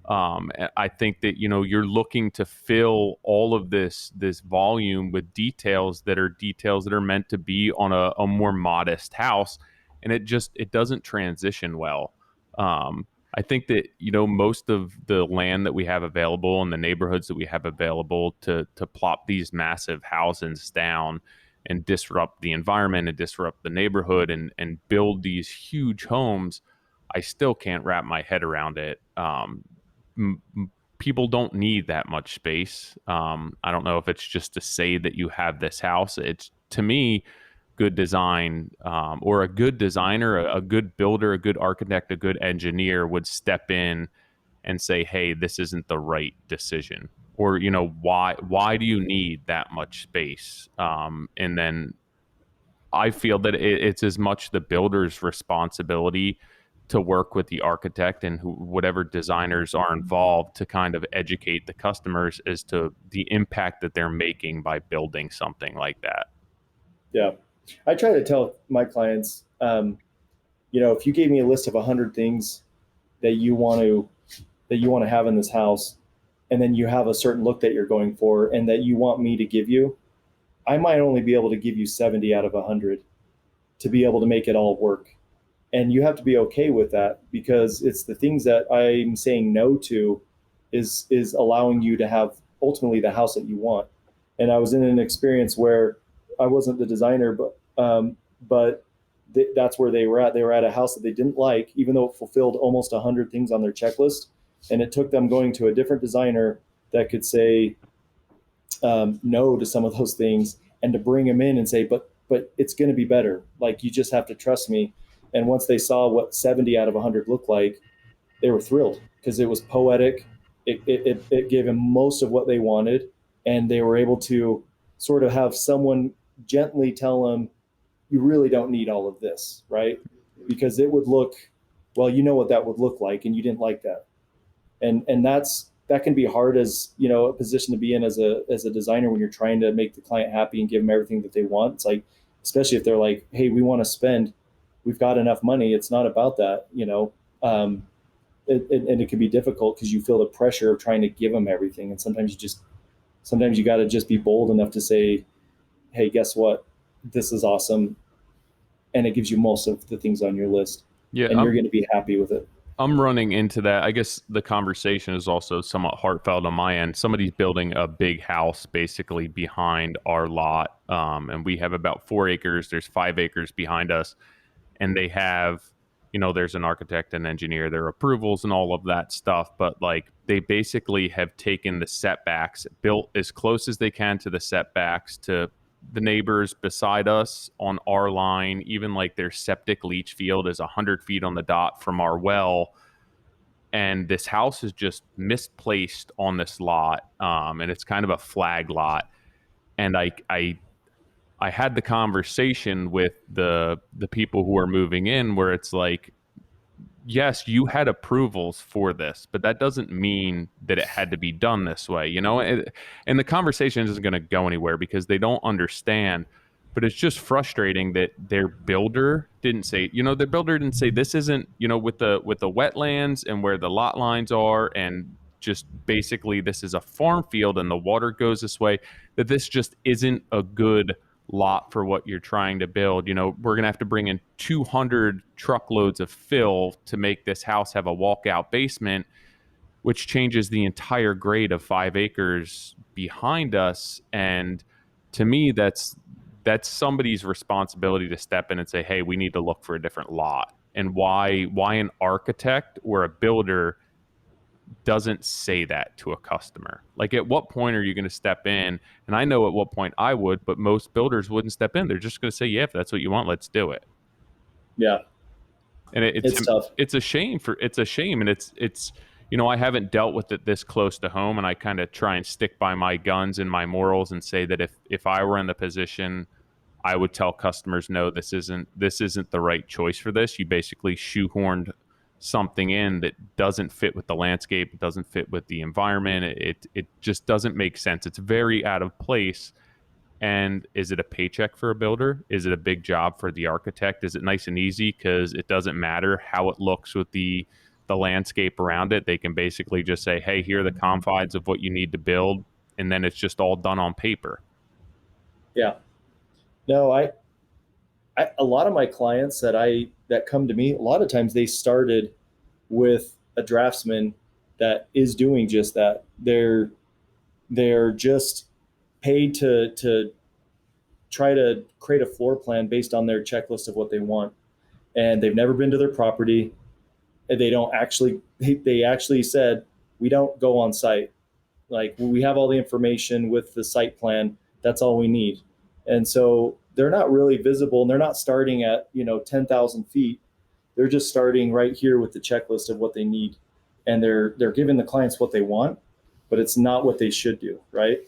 I think that, you're looking to fill all of this volume with details that are meant to be on a more modest house, and it doesn't transition well. I think that, most of the land that we have available and the neighborhoods that we have available to plop these massive houses down and disrupt the environment and disrupt the neighborhood and build these huge homes, I still can't wrap my head around it. People don't need that much space. I don't know if it's just to say that you have this house. It's, to me, good design, or a good designer, a good builder, a good architect, a good engineer would step in and say, hey, this isn't the right decision. Or, why do you need that much space? And then I feel that it's as much the builder's responsibility to work with the architect and whatever designers are involved to kind of educate the customers as to the impact that they're making by building something like that. Yeah. I try to tell my clients, if you gave me a list of 100 things that you want to have in this house, and then you have a certain look that you're going for and that you want me to give you, I might only be able to give you 70 out of 100 to be able to make it all work. And you have to be okay with that, because it's the things that I'm saying no to is allowing you to have ultimately the house that you want. And I was in an experience where I wasn't the designer, but that's where they were at. They were at a house that they didn't like, even though it fulfilled almost 100 things on their checklist. And it took them going to a different designer that could say no to some of those things, and to bring them in and say, but it's going to be better. Like, you just have to trust me. And once they saw what 70 out of 100 looked like, they were thrilled, because it was poetic. It gave them most of what they wanted. And they were able to sort of have someone gently tell them, you really don't need all of this, right? Because it would look, well, you know what that would look like, and you didn't like that. And that can be hard as, a position to be in as a designer, when you're trying to make the client happy and give them everything that they want. It's like, especially if they're like, hey, we've got enough money. It's not about that, and it can be difficult because you feel the pressure of trying to give them everything. And sometimes you got to just be bold enough to say, hey, guess what? This is awesome. And it gives you most of the things on your list. Yeah, and you're going to be happy with it. I'm running into that. I guess the conversation is also somewhat heartfelt on my end. Somebody's building a big house basically behind our lot. And we have about 4 acres. There's 5 acres behind us. And they have, there's an architect and engineer, their approvals and all of that stuff. But like, they basically have taken the setbacks, built as close as they can to the setbacks to the neighbors beside us on our line. Even like their septic leach field is 100 feet on the dot from our well. And this house is just misplaced on this lot. And it's kind of a flag lot. And I had the conversation with the people who are moving in, where it's like, yes, you had approvals for this, but that doesn't mean that it had to be done this way, and the conversation isn't going to go anywhere because they don't understand. But it's just frustrating that their builder didn't say, this isn't, with the wetlands and where the lot lines are, and just basically this is a farm field and the water goes this way, that this just isn't a good lot for what you're trying to build. We're going to have to bring in 200 truckloads of fill to make this house have a walkout basement, which changes the entire grade of 5 acres behind us. And to me, that's somebody's responsibility to step in and say, hey, we need to look for a different lot. And why an architect or a builder doesn't say that to a customer. Like, at what point are you going to step in? And I know at what point I would, but most builders wouldn't step in. They're just going to say, yeah, if that's what you want, let's do it. Yeah. And it's tough. It's a shame. And it's, I haven't dealt with it this close to home, and I kind of try and stick by my guns and my morals and say that if I were in the position, I would tell customers, no, this isn't the right choice for this. You basically shoehorned something in that doesn't fit with the landscape, it doesn't fit with the environment. It just doesn't make sense. It's very out of place. And is it a paycheck for a builder? Is it a big job for the architect? Is it nice and easy because it doesn't matter how it looks with the landscape around it? They can basically just say, hey, here are the confines of what you need to build, and then it's just all done on paper. Yeah. No, a lot of my clients that come to me, a lot of times they started with a draftsman that is doing just that. They're just paid to try to create a floor plan based on their checklist of what they want, and they've never been to their property. They actually said, we don't go on site. Like, we have all the information with the site plan. That's all we need. And so they're not really visible, and they're not starting at 10,000 feet. They're just starting right here with the checklist of what they need, and they're giving the clients what they want, but it's not what they should do, right?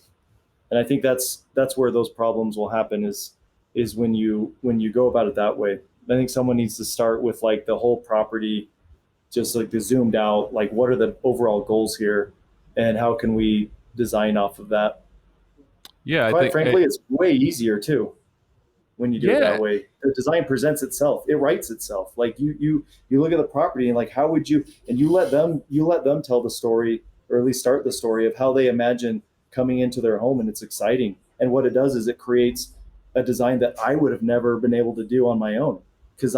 And I think that's where those problems will happen is when you go about it that way. I think someone needs to start with like the whole property, just like the zoomed out, like what are the overall goals here, and how can we design off of that? Yeah, Quite frankly, it's way easier too when you do it that way. The design presents itself; it writes itself. Like you look at the property and like how would you, and you let them tell the story, or at least start the story of how they imagine coming into their home, and it's exciting. And what it does is it creates a design that I would have never been able to do on my own, because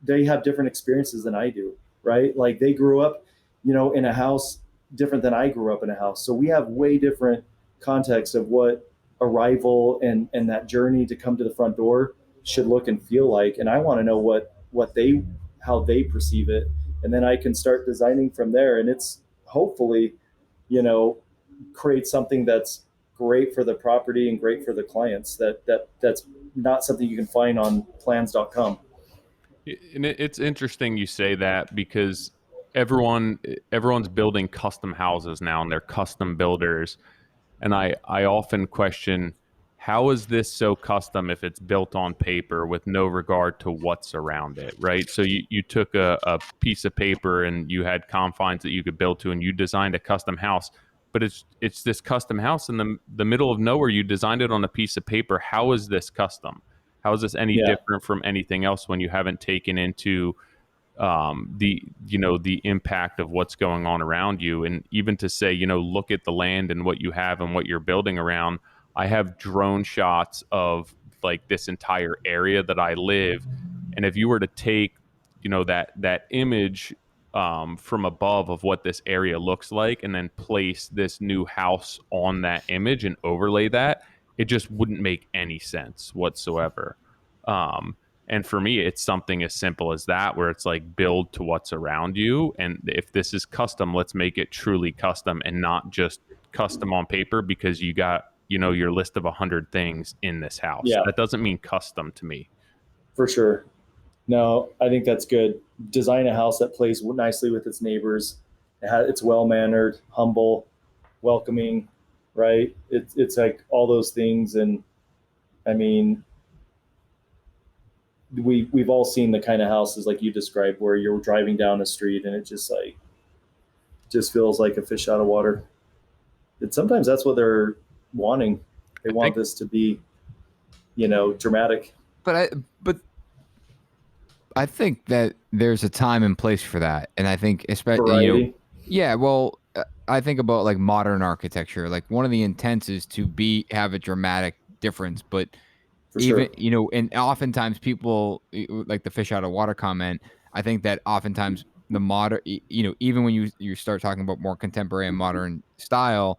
they have different experiences than I do, right? Like they grew up, in a house different than I grew up in a house. So we have way different context of what arrival and that journey to come to the front door should look and feel like. And I want to know how they perceive it. And then I can start designing from there. And it's hopefully, create something that's great for the property and great for the clients. That's not something you can find on plans.com. And it's interesting you say that, because everyone's building custom houses now, and they're custom builders. And I often question, how is this so custom if it's built on paper with no regard to what's around it, right? So you took a piece of paper and you had confines that you could build to, and you designed a custom house, but it's this custom house in the middle of nowhere. You designed it on a piece of paper. How is this custom? How is this any different from anything else when you haven't taken into the impact of what's going on around you? And even to say, look at the land and what you have and what you're building around. I have drone shots of like this entire area that I live. And if you were to take, that image from above of what this area looks like, and then place this new house on that image and overlay that, it just wouldn't make any sense whatsoever. And for me, it's something as simple as that, where it's like build to what's around you. And if this is custom, let's make it truly custom and not just custom on paper because you got, your list of 100 things in this house. Yeah. That doesn't mean custom to me. For sure. No, I think that's good. Design a house that plays nicely with its neighbors. It's well-mannered, humble, welcoming, right? It's like all those things. And I mean, we've all seen the kind of houses like you described, where you're driving down the street and it just feels like a fish out of water. And sometimes that's what they're wanting. They want this to be, dramatic. But I think that there's a time and place for that, and I think especially I think about like modern architecture. Like one of the intents is to have a dramatic difference, but For even sure. And oftentimes people, like the fish out of water comment, I think that oftentimes the modern, even when you start talking about more contemporary and modern style,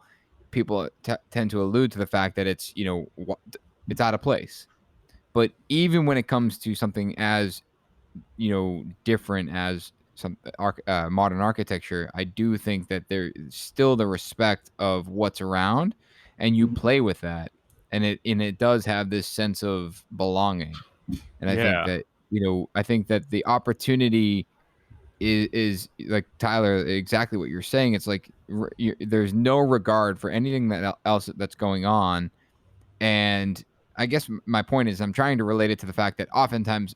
people tend to allude to the fact that it's it's out of place. But even when it comes to something as different as some modern architecture, I do think that there's still the respect of what's around, and you play with that, and it does have this sense of belonging. And I think that I think that the opportunity is like Tyler, exactly what you're saying. It's like there's no regard for anything else that's going on, and I guess my point is I'm trying to relate it to the fact that oftentimes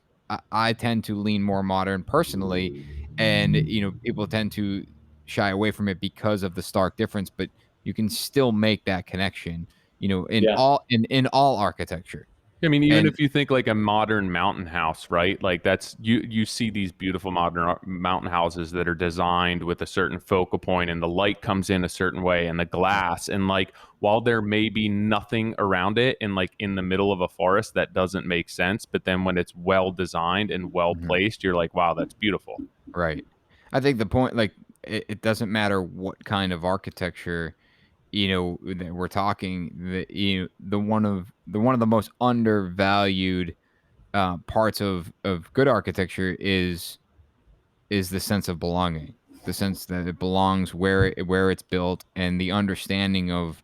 I tend to lean more modern personally, and people tend to shy away from it because of the stark difference. But you can still make that connection, in Yeah. all architecture. I mean, even And if you think like a modern mountain house, right? Like that's you see these beautiful modern mountain houses that are designed with a certain focal point, and the light comes in a certain way, and the glass, and like while there may be nothing around it, and like in the middle of a forest, that doesn't make sense. But then when it's well designed and well placed, you're like, wow, that's beautiful. Right. I think the point, like, it doesn't matter what kind of architecture, that we're talking. The one of the most undervalued parts of good architecture is the sense of belonging, the sense that it belongs where it's built, and the understanding of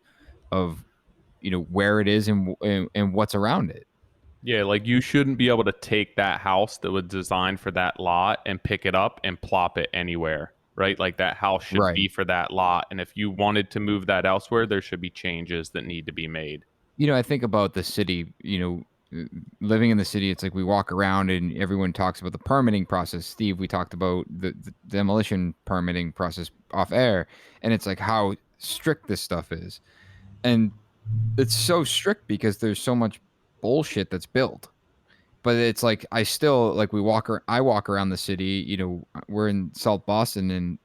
where it is and what's around it. Yeah, like you shouldn't be able to take that house that was designed for that lot and pick it up and plop it anywhere, right? Like that house should Right. be for that lot. And if you wanted to move that elsewhere, there should be changes that need to be made. I think about the city, living in the city, it's like we walk around and everyone talks about the permitting process. Steve, we talked about the demolition permitting process off air, and it's like how strict this stuff is. And it's so strict because there's so much bullshit that's built. But it's like I walk around the city, we're in South Boston, and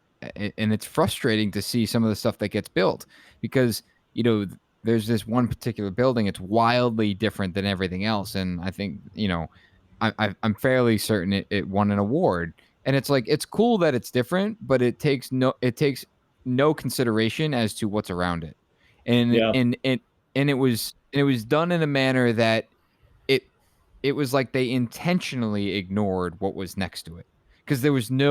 it's frustrating to see some of the stuff that gets built because, there's this one particular building, it's wildly different than everything else, and I think, I'm fairly certain it won an award. And it's like it's cool that it's different, but it takes no consideration as to what's around it. And Yeah. it was done in a manner that it was like they intentionally ignored what was next to it, because there wasn't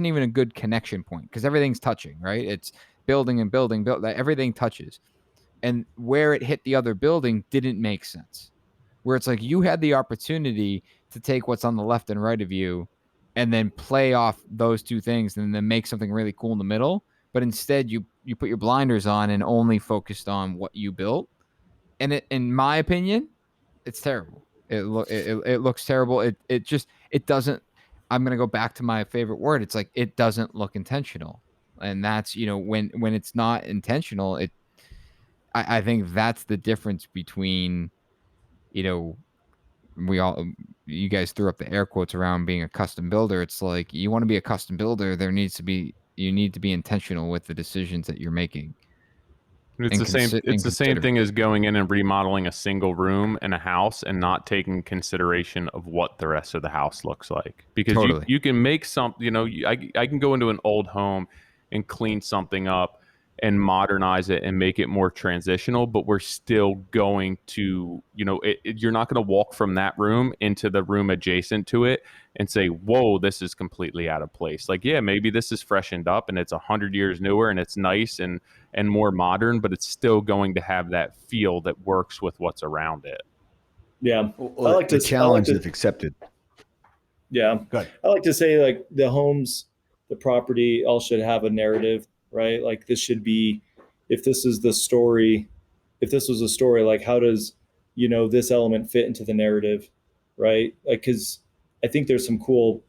even a good connection point, because everything's touching, right? It's building and building, everything touches, and where it hit the other building didn't make sense, where it's like you had the opportunity to take what's on the left and right of you and then play off those two things and then make something really cool in the middle, but instead you put your blinders on and only focused on what you built. And in my opinion, it's terrible. It looks terrible. It doesn't. I'm gonna go back to my favorite word. It's like it doesn't look intentional, and that's when it's not intentional. I think that's the difference between we all you guys threw up the air quotes around being a custom builder. It's like you want to be a custom builder. You need to be intentional with the decisions that you're making. It's the same. It's the same thing as going in and remodeling a single room in a house and not taking consideration of what the rest of the house looks like. Because Totally. you can make some. I can go into an old home and clean something up and modernize it and make it more transitional, but we're still going to, you're not going to walk from that room into the room adjacent to it and say, whoa, this is completely out of place. Like, yeah, maybe this is freshened up and it's 100 years newer and it's nice and more modern, but it's still going to have that feel that works with what's around it. Yeah. Well, the challenge is accepted. Yeah. Good. I like to say, like, the homes, the property all should have a narrative, right? Like, this should be, if this was a story, like, how does, this element fit into the narrative, right? Like, because I think there's some cool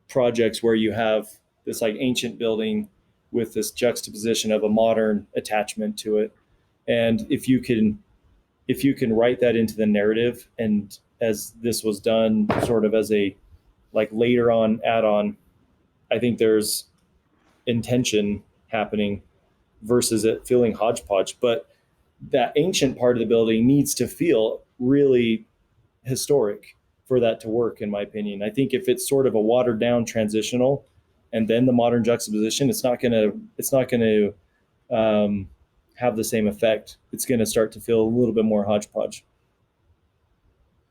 projects where you have this like ancient building with this juxtaposition of a modern attachment to it. And if you can write that into the narrative, and as this was done sort of as a like later on add-on, I think there's intention happening versus it feeling hodgepodge. But that ancient part of the building needs to feel really historic for that to work, in my opinion. I think if it's sort of a watered down transitional and then the modern juxtaposition, it's not going to have the same effect. It's going to start to feel a little bit more hodgepodge.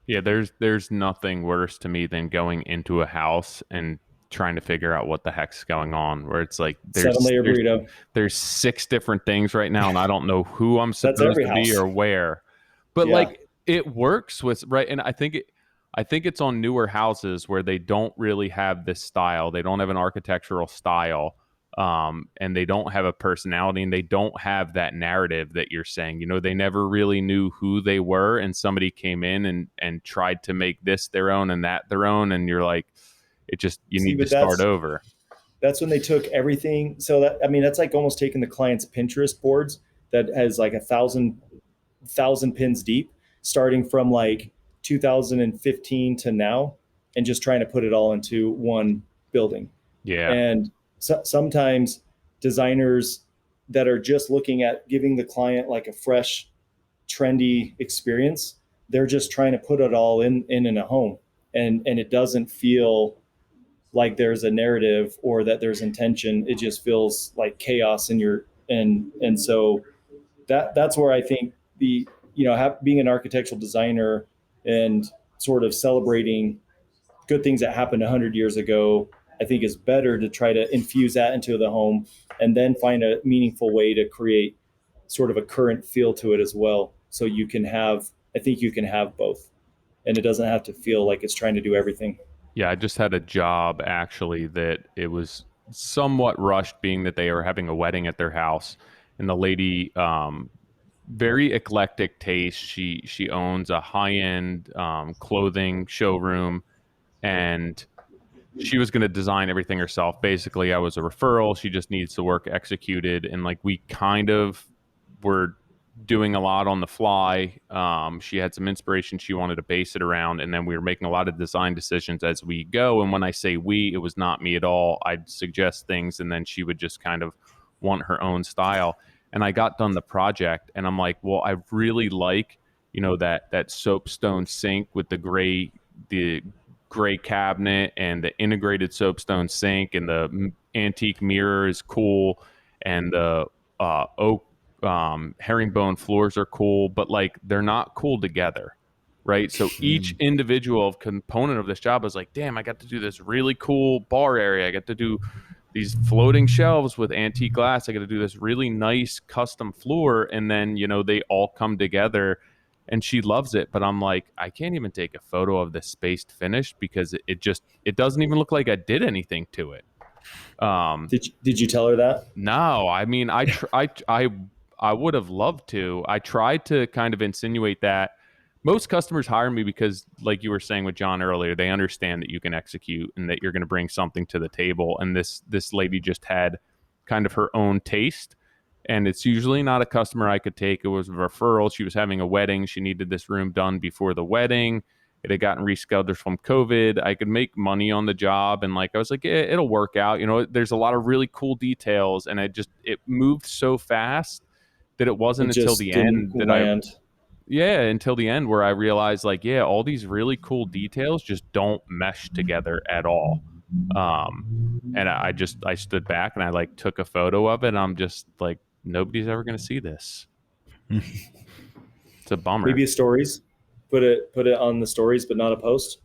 Yeah, there's nothing worse to me than going into a house and trying to figure out what the heck's going on, where it's like there's 6 different things right now and I don't know who I'm supposed to be or where. But like it works with, right? And I think it's on newer houses where they don't really have this style. They don't have an architectural style, and they don't have a personality, and they don't have that narrative that you're saying. They never really knew who they were, and somebody came in and tried to make this their own and that their own, and you're like, you need to start over. That's when they took everything. So that's like almost taking the client's Pinterest boards that has like 1,000 pins deep, starting from like 2015 to now, and just trying to put it all into one building. Yeah. And sometimes designers that are just looking at giving the client like a fresh, trendy experience, they're just trying to put it all in a home, and it doesn't feel like there's a narrative or that there's intention. It just feels like chaos and so that's where I think being an architectural designer and sort of celebrating good things that happened 100 years ago, I think is better to try to infuse that into the home and then find a meaningful way to create sort of a current feel to it as well. So I think you can have both, and it doesn't have to feel like it's trying to do everything. Yeah, I just had a job actually that it was somewhat rushed, being that they were having a wedding at their house, and the lady, very eclectic taste. She owns a high-end clothing showroom, and she was going to design everything herself. Basically, I was a referral. She just needs the work executed, and like we kind of were doing a lot on the fly. She had some inspiration she wanted to base it around, and then we were making a lot of design decisions as we go. And when I say we, it was not me at all. I'd suggest things, and then she would just kind of want her own style. And I got done the project, and I'm like, well, I really like, that soapstone sink with the gray cabinet and the integrated soapstone sink, and the antique mirror is cool, and the oak herringbone floors are cool, but like they're not cool together, right? So each individual component of this job is like, damn, I got to do this really cool bar area, I got to do these floating shelves with antique glass, I got to do this really nice custom floor, and then they all come together. And she loves it, but I'm like, I can't even take a photo of the spaced finish because it doesn't even look like I did anything to it. Did you tell her that? No, I mean, I would have loved to. I tried to kind of insinuate that. Most customers hire me because, like you were saying with John earlier, they understand that you can execute and that you're going to bring something to the table. And this lady just had kind of her own taste. And it's usually not a customer I could take. It was a referral. She was having a wedding. She needed this room done before the wedding. It had gotten rescheduled from COVID. I could make money on the job. And like, I was like, it'll work out. There's a lot of really cool details. And it moved so fast that it wasn't until the end until the end where I realized like, all these really cool details just don't mesh together at all. And I stood back and I like took a photo of it, and I'm just like, nobody's ever going to see this. It's a bummer. Maybe stories, put it on the stories, but not a post.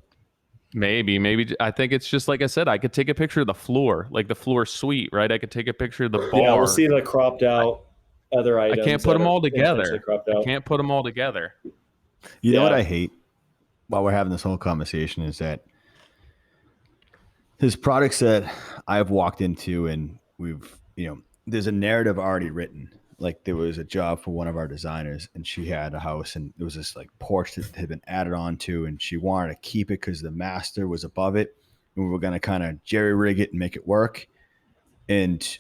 Maybe I think it's just like I said, I could take a picture of the floor, like the floor suite, right? I could take a picture of the bar. Yeah, we'll see the cropped out other items. I can't put them all together. I can't put them all together. You know what I hate while we're having this whole conversation is that there's products that I've walked into and we've, there's a narrative already written. Like there was a job for one of our designers, and she had a house, and there was this like porch that had been added on to, and she wanted to keep it because the master was above it, and we were going to kind of jerry rig it and make it work and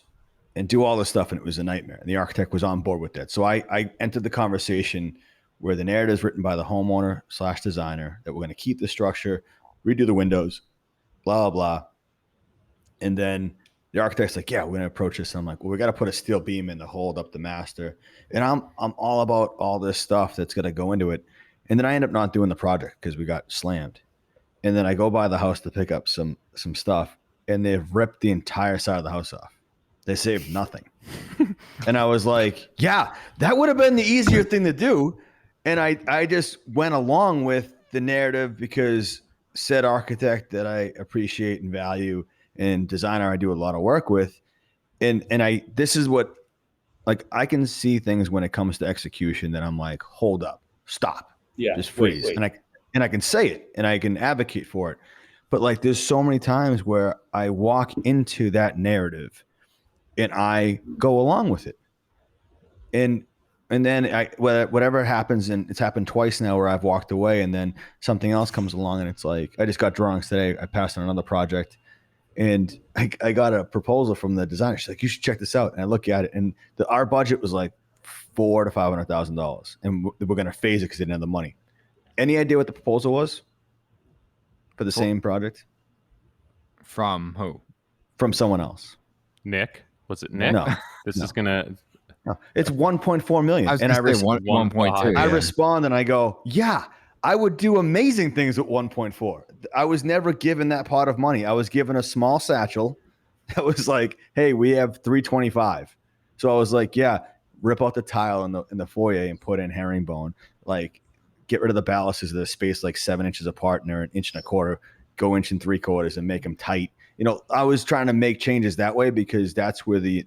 do all this stuff. And it was a nightmare. And the architect was on board with that. So I entered the conversation where the narrative is written by the homeowner / designer that we're going to keep the structure, redo the windows, blah, blah, blah. And then the architect's like, yeah, we're going to approach this. And I'm like, well, we got to put a steel beam in to hold up the master. And I'm all about all this stuff that's going to go into it. And then I end up not doing the project because we got slammed. And then I go by the house to pick up some stuff, and they've ripped the entire side of the house off. They saved nothing. And I was like, yeah, that would have been the easier thing to do. And I just went along with the narrative because said architect that I appreciate and value and designer I do a lot of work with. And this is what, like, I can see things when it comes to execution that I'm like, hold up, stop, just freeze. Wait. And I can say it and I can advocate for it. But like, there's so many times where I walk into that narrative and I go along with it. And then whatever happens, and it's happened twice now where I've walked away, and then something else comes along, and it's like I just got drawings today. I passed on another project, and I got a proposal from the designer. She's like, "You should check this out." And I look at it, and our budget was like $400,000 to $500,000, and we're going to phase it because they didn't have the money. Any idea what the proposal was for the same project? From who? From someone else. Nick? Was it Nick? No. This is gonna. No. It's 1.4 million. I was and I say 1.2. I respond and I go, yeah, I would do amazing things with 1.4. I was never given that pot of money. I was given a small satchel that was like, hey, we have 325. So I was like, yeah, rip out the tile in the foyer and put in herringbone. Like, get rid of the baluses that are spaced like 7 inches apart and they're 1.25 inches. Go 1 3/4 and make them tight. You know, I was trying to make changes that way because that's where the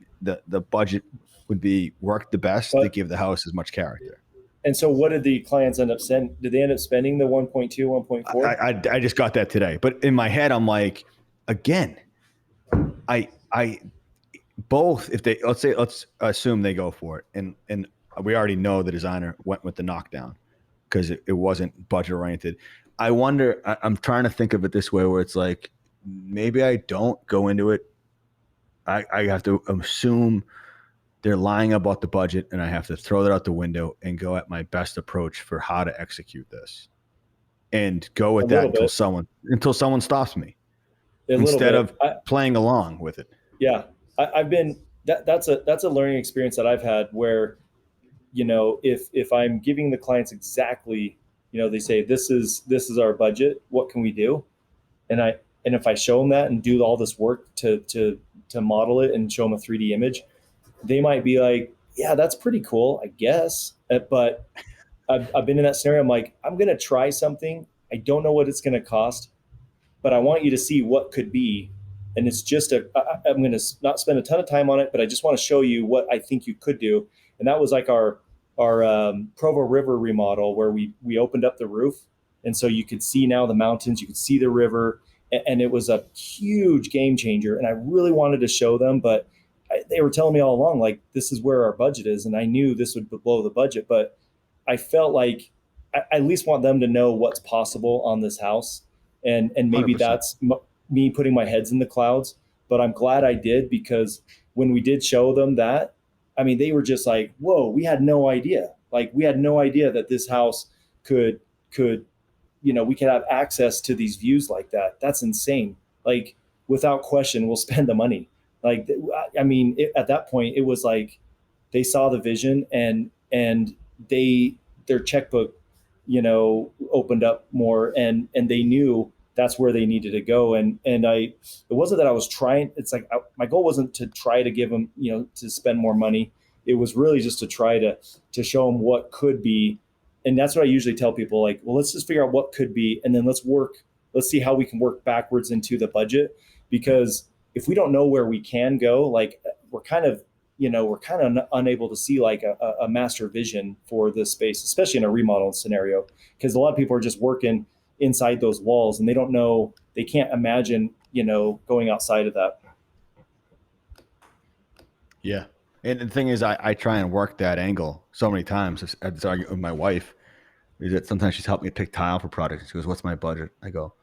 budget would be worked the best to give the house as much character. And so what did the clients end up spending? Did they end up spending the 1.2, 1.4? I just got that today. But in my head, I'm like, again, I both, if they, let's assume they go for it. And we already know the designer went with the knockdown because it wasn't budget oriented. I wonder, I'm trying to think of it this way where it's like, maybe I don't go into it. I have to assume they're lying about the budget, and I have to throw that out the window and go at my best approach for how to execute this, and go with that until someone stops me, instead of playing along with it. Yeah, I've been that's a learning experience that I've had where, you know, if I'm giving the clients exactly, you know, they say this is our budget, what can we do, and if I show them that and do all this work to model it and show them a 3D image, they might be like, yeah, that's pretty cool, I guess. But I've been in that scenario. I'm like, I'm going to try something. I don't know what it's going to cost, but I want you to see what could be. And it's just I'm going to not spend a ton of time on it, but I just want to show you what I think you could do. And that was like our Provo River remodel where we opened up the roof. And so you could see now the mountains, you could see the river, and it was a huge game changer. And I really wanted to show them, but they were telling me all along, like, this is where our budget is. And I knew this would blow the budget, but I felt like I at least want them to know what's possible on this house. And maybe 100%. that's me putting my heads in the clouds, but I'm glad I did, because when we did show them that, I mean, they were just like, whoa, we had no idea. Like, we had no idea that this house could, you know, we could have access to these views like that. That's insane. Like, without question, we'll spend the money. Like, I mean, at that point, it was like they saw the vision and their checkbook, you know, opened up more, and they knew that's where they needed to go. And it wasn't that I was trying. It's like my goal wasn't to try to give them, you know, to spend more money. It was really just to try to show them what could be. And that's what I usually tell people, like, well, let's just figure out what could be, and then let's see how we can work backwards into the budget. Because if we don't know where we can go, like, we're kind of unable to see like a master vision for this space, especially in a remodel scenario, because a lot of people are just working inside those walls and they can't imagine, you know, going outside of that. Yeah. And the thing is, I try and work that angle so many times. I just argue with my wife, is that sometimes she's helped me pick tile for projects. She goes, what's my budget? I go,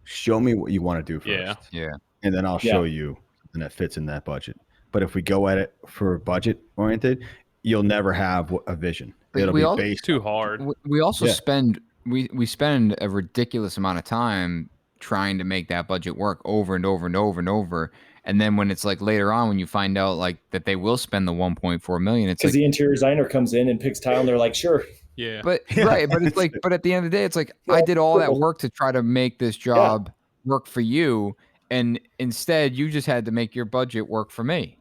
show me what you want to do first. Yeah. And then I'll show you something that fits in that budget. But if we go at it for budget oriented, you'll never have a vision. It'll be based too hard. We also spend a ridiculous amount of time trying to make that budget work over and over and over and over. And then when it's like later on, when you find out like that they will spend the 1.4 million, it's because like the interior designer comes in and picks tile and they're like, sure. Yeah. But right. But it's like, but at the end of the day, it's like, I did all that work to try to make this job work for you. And instead you just had to make your budget work for me.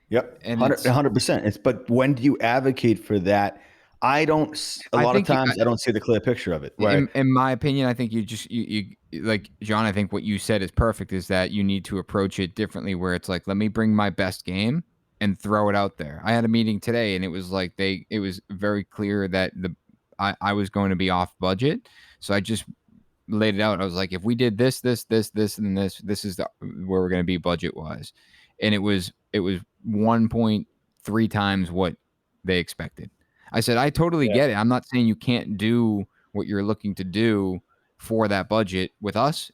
Yep. And 100%. But when do you advocate for that? I don't see the clear picture of it. Right? In my opinion, I think you like, John, I think what you said is perfect, is that you need to approach it differently, where it's like, let me bring my best game and throw it out there. I had a meeting today and it was like, it was very clear that I was going to be off budget. So I just laid it out. I was like, if we did this, and this is where we're going to be budget wise. and it was 1.3 times what they expected. I said, I totally get it. I'm not saying you can't do what you're looking to do for that budget. With us,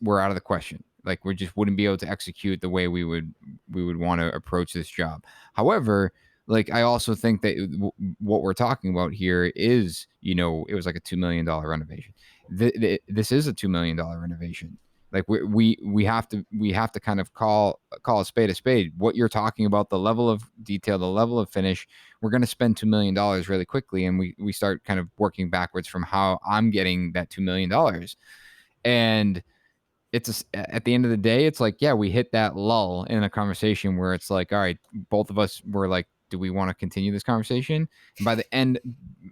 we're out of the question. Like, we just wouldn't be able to execute the way we would want to approach this job. However, like, I also think that what we're talking about here is, it was like a $2 million renovation. This is a $2 million renovation. Like, we have to kind of call a spade. What you're talking about, the level of detail, the level of finish, we're going to spend $2 million really quickly, and we start kind of working backwards from how I'm getting that $2 million. And at the end of the day, it's like, yeah, we hit that lull in a conversation where it's like, all right, both of us were like, do we want to continue this conversation? And by the end,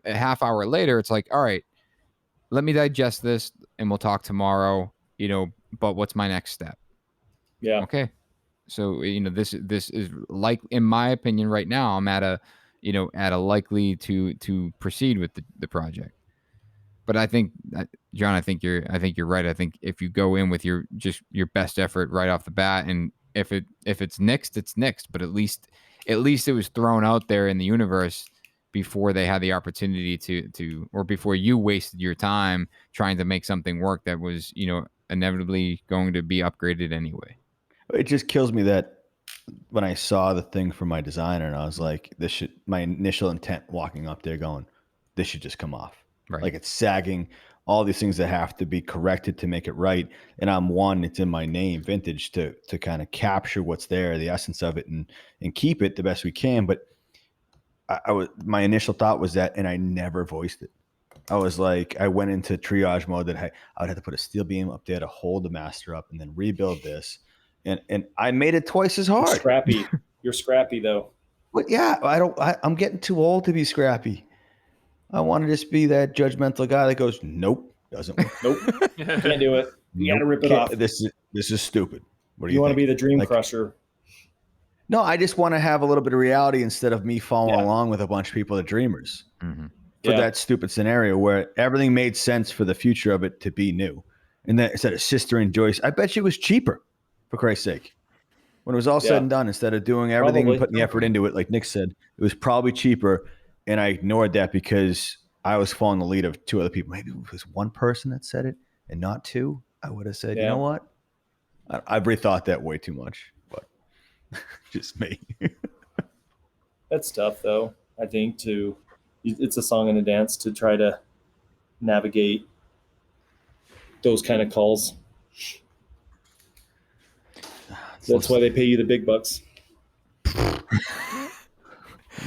a half hour later, it's like, all right, let me digest this and we'll talk tomorrow, but what's my next step? Yeah. Okay. So, this is, like, in my opinion right now, I'm at a likely to proceed with the project. But I think, John, I think you're right. I think if you go in with your best effort right off the bat, and if it's nixed, it's nixed. But at least it was thrown out there in the universe before they had the opportunity to or before you wasted your time trying to make something work that was, inevitably going to be upgraded anyway. It just kills me that when I saw the thing from my designer, and I was like, my initial intent walking up there going, this should just come off. Right. Like, it's sagging, all these things that have to be corrected to make it right. And it's in my name, Vintage, to kind of capture what's there, the essence of it, and keep it the best we can. But my initial thought was that, and I never voiced it. I was like, I went into triage mode that I would have to put a steel beam up there to hold the master up and then rebuild this. And I made it twice as hard. Scrappy. You're scrappy though. But yeah, I'm getting too old to be scrappy. I want to just be that judgmental guy that goes, nope, doesn't work. Nope. Can't do it. You gotta rip it off. This is stupid. What do you want think? to be the dream crusher? No, I just want to have a little bit of reality instead of me following along with a bunch of people that dreamers. Mm-hmm. For that stupid scenario where everything made sense for the future of it to be new. And then instead of Sister and Joyce, I bet you it was cheaper, for Christ's sake. When it was all said and done, instead of doing everything and putting the effort into it, like Nick said, it was probably cheaper. And I ignored that because I was following the lead of two other people. Maybe it was one person that said it and not two. I would have said, you know what? I've rethought that way too much, but just me. That's tough, though, I think, it's a song and a dance to try to navigate those kind of calls. That's why they pay you the big bucks.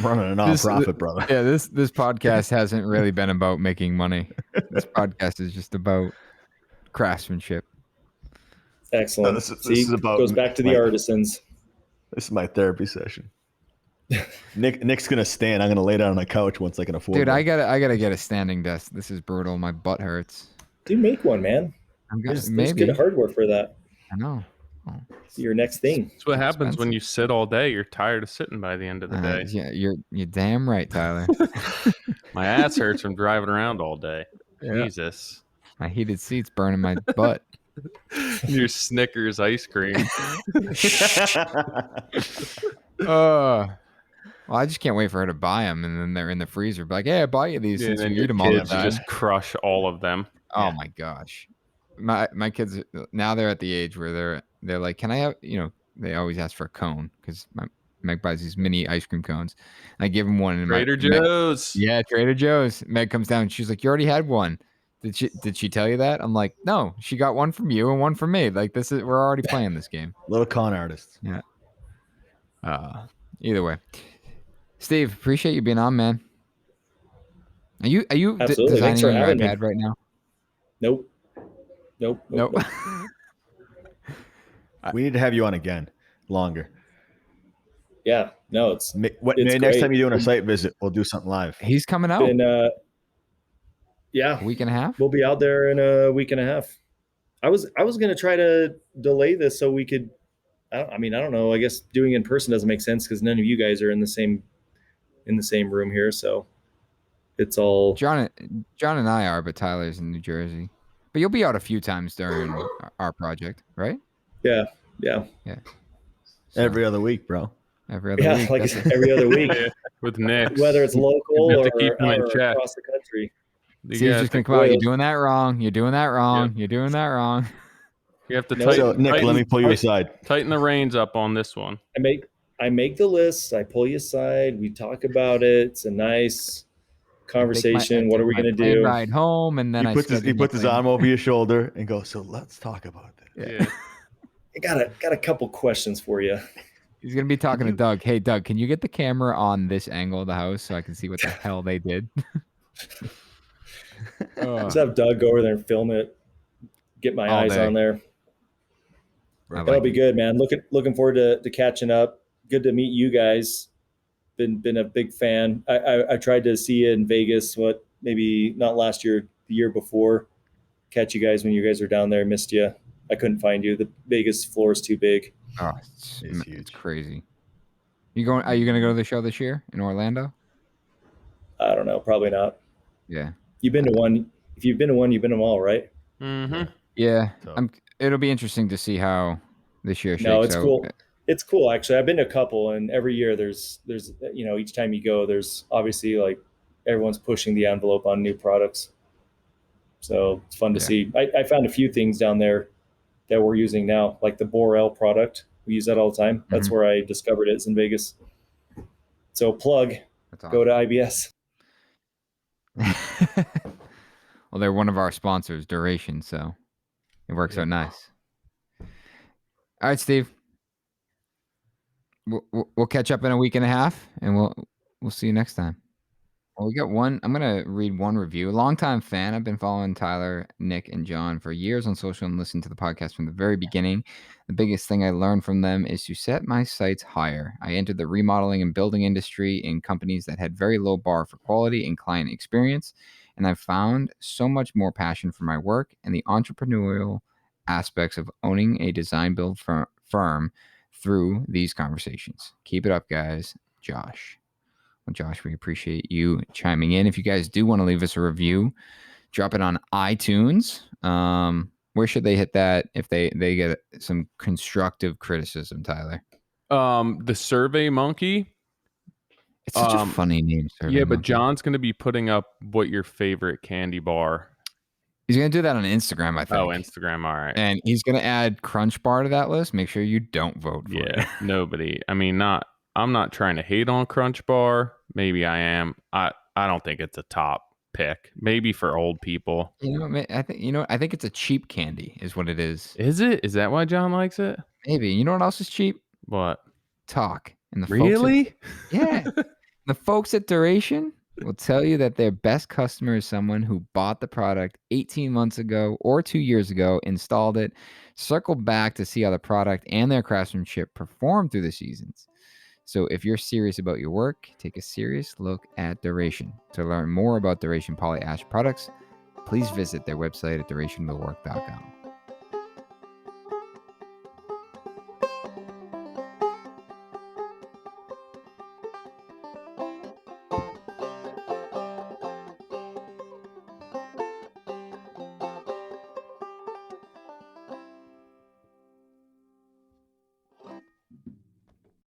Running a nonprofit, brother. Yeah, this podcast hasn't really been about making money. This podcast is just about craftsmanship. Excellent. No, this is about goes back to the artisans. This is my therapy session. Nick's gonna stand. I'm gonna lay down on a couch once I can afford. Dude, I gotta get a standing desk. This is brutal. My butt hurts. Dude, make one, man. There's good hardware for that. I know. Oh. It's your next thing. That's what happens when you sit all day. You're tired of sitting by the end of the day. Yeah, you're damn right, Tyler. My ass hurts from driving around all day. Yeah. Jesus. My heated seats burning my butt. Your Snickers ice cream. Well, I just can't wait for her to buy them, and then they're in the freezer. Be like, hey, I bought you these since you eat them all the time. Just crush all of them. Oh my gosh, my kids now they're at the age where they're like, can I have, they always ask for a cone because Meg buys these mini ice cream cones. I give them one. And Trader Joe's. Yeah, Trader Joe's. Meg comes down and she's like, you already had one. Did she tell you that? I'm like, no, she got one from you and one from me. Like, we're already playing this game. Little con artists. Yeah. Either way, Steve, appreciate you being on, man. Are you designing on your iPad right now? Nope. We need to have you on again, longer. Yeah, no, it's maybe next time you're doing a site visit, we'll do something live. He's coming out. Yeah, a week and a half. We'll be out there in a week and a half. I was going to try to delay this so we could. I don't know. I guess doing it in person doesn't make sense because none of you guys are in the same room here. So it's all John and I are, but Tyler's in New Jersey. But you'll be out a few times during our project, right? Yeah. So, Every other week, bro. every other week. like That's every other week, Yeah, with Nick. whether it's local You or, have to keep him in or check. across the country. You See, he's have just to- gonna come out. You're boy, doing that wrong. You're doing that wrong. You're doing that wrong. You have to Nope. So, tighten, Nick, let me pull you aside. tighten the reins up on this one. I make the list. I pull you aside. We talk about it. It's a nice conversation. What are we my gonna plane do? ride home, and then He puts his arm over your shoulder and goes, so let's talk about this. Yeah. I got a couple questions for you. He's gonna be talking to Doug. Hey, Doug, can you get the camera on this angle of the house so I can see what the hell they did? Just have Doug go over there and film it. Get my All eyes day. on there. I That'll like be it. good, man. Looking forward to catching up. Good to meet you guys. Been a big fan. I tried to see you in Vegas. Maybe not last year, the year before. Catch you guys when you guys were down there. Missed you. I couldn't find you. The Vegas floor is too big. Oh, It's it's huge. crazy. Are you gonna go to the show this year in Orlando? I don't know. Probably not. Yeah. You've been to one. If you've been to one, you've been to them all, right? Mm-hmm. Yeah. So- It'll be interesting to see how this year shakes No, it's out. cool. It's cool, actually. I've been to a couple, and every year there's each time you go, there's obviously like everyone's pushing the envelope on new products. So it's fun to Yeah. see. I found a few things down there that we're using now, like the Borel product. We use that all the time. That's where I discovered it. It's in Vegas. So plug, That's go awesome. to IBS. Well, they're one of our sponsors, Duration, so it works out nice. All right, Steve. We'll catch up in a week and a half, and we'll see you next time. Well, we got one. I'm gonna read one review. Longtime fan. I've been following Tyler, Nick, and John for years on social and listened to the podcast from the very beginning. The biggest thing I learned from them is to set my sights higher. I entered the remodeling and building industry in companies that had very low bar for quality and client experience, and I found so much more passion for my work and the entrepreneurial aspects of owning a design build firm through these conversations. Keep it up, guys. Josh. Well, Josh, we appreciate you chiming in. If you guys do want to leave us a review, drop it on iTunes. Where should they hit that if they get some constructive criticism, Tyler? The Survey Monkey. It's such a funny name. Yeah, but John's going to be putting up what your favorite candy bar. He's going to do that on Instagram, I think. Oh, Instagram. All right. And he's going to add Crunch Bar to that list. Make sure you don't vote for it. Nobody. I mean, I'm not trying to hate on Crunch Bar. Maybe I am. I don't think it's a top pick. Maybe for old people. I think it's a cheap candy is what it is. Is it? Is that why John likes it? Maybe. You know what else is cheap? What? Talk. And the Really? Yeah. The folks at Duration will tell you that their best customer is someone who bought the product 18 months ago or 2 years ago, installed it, circled back to see how the product and their craftsmanship performed through the seasons. So if you're serious about your work, take a serious look at Duration. To learn more about Duration Poly Ash products, please visit their website at durationmillwork.com.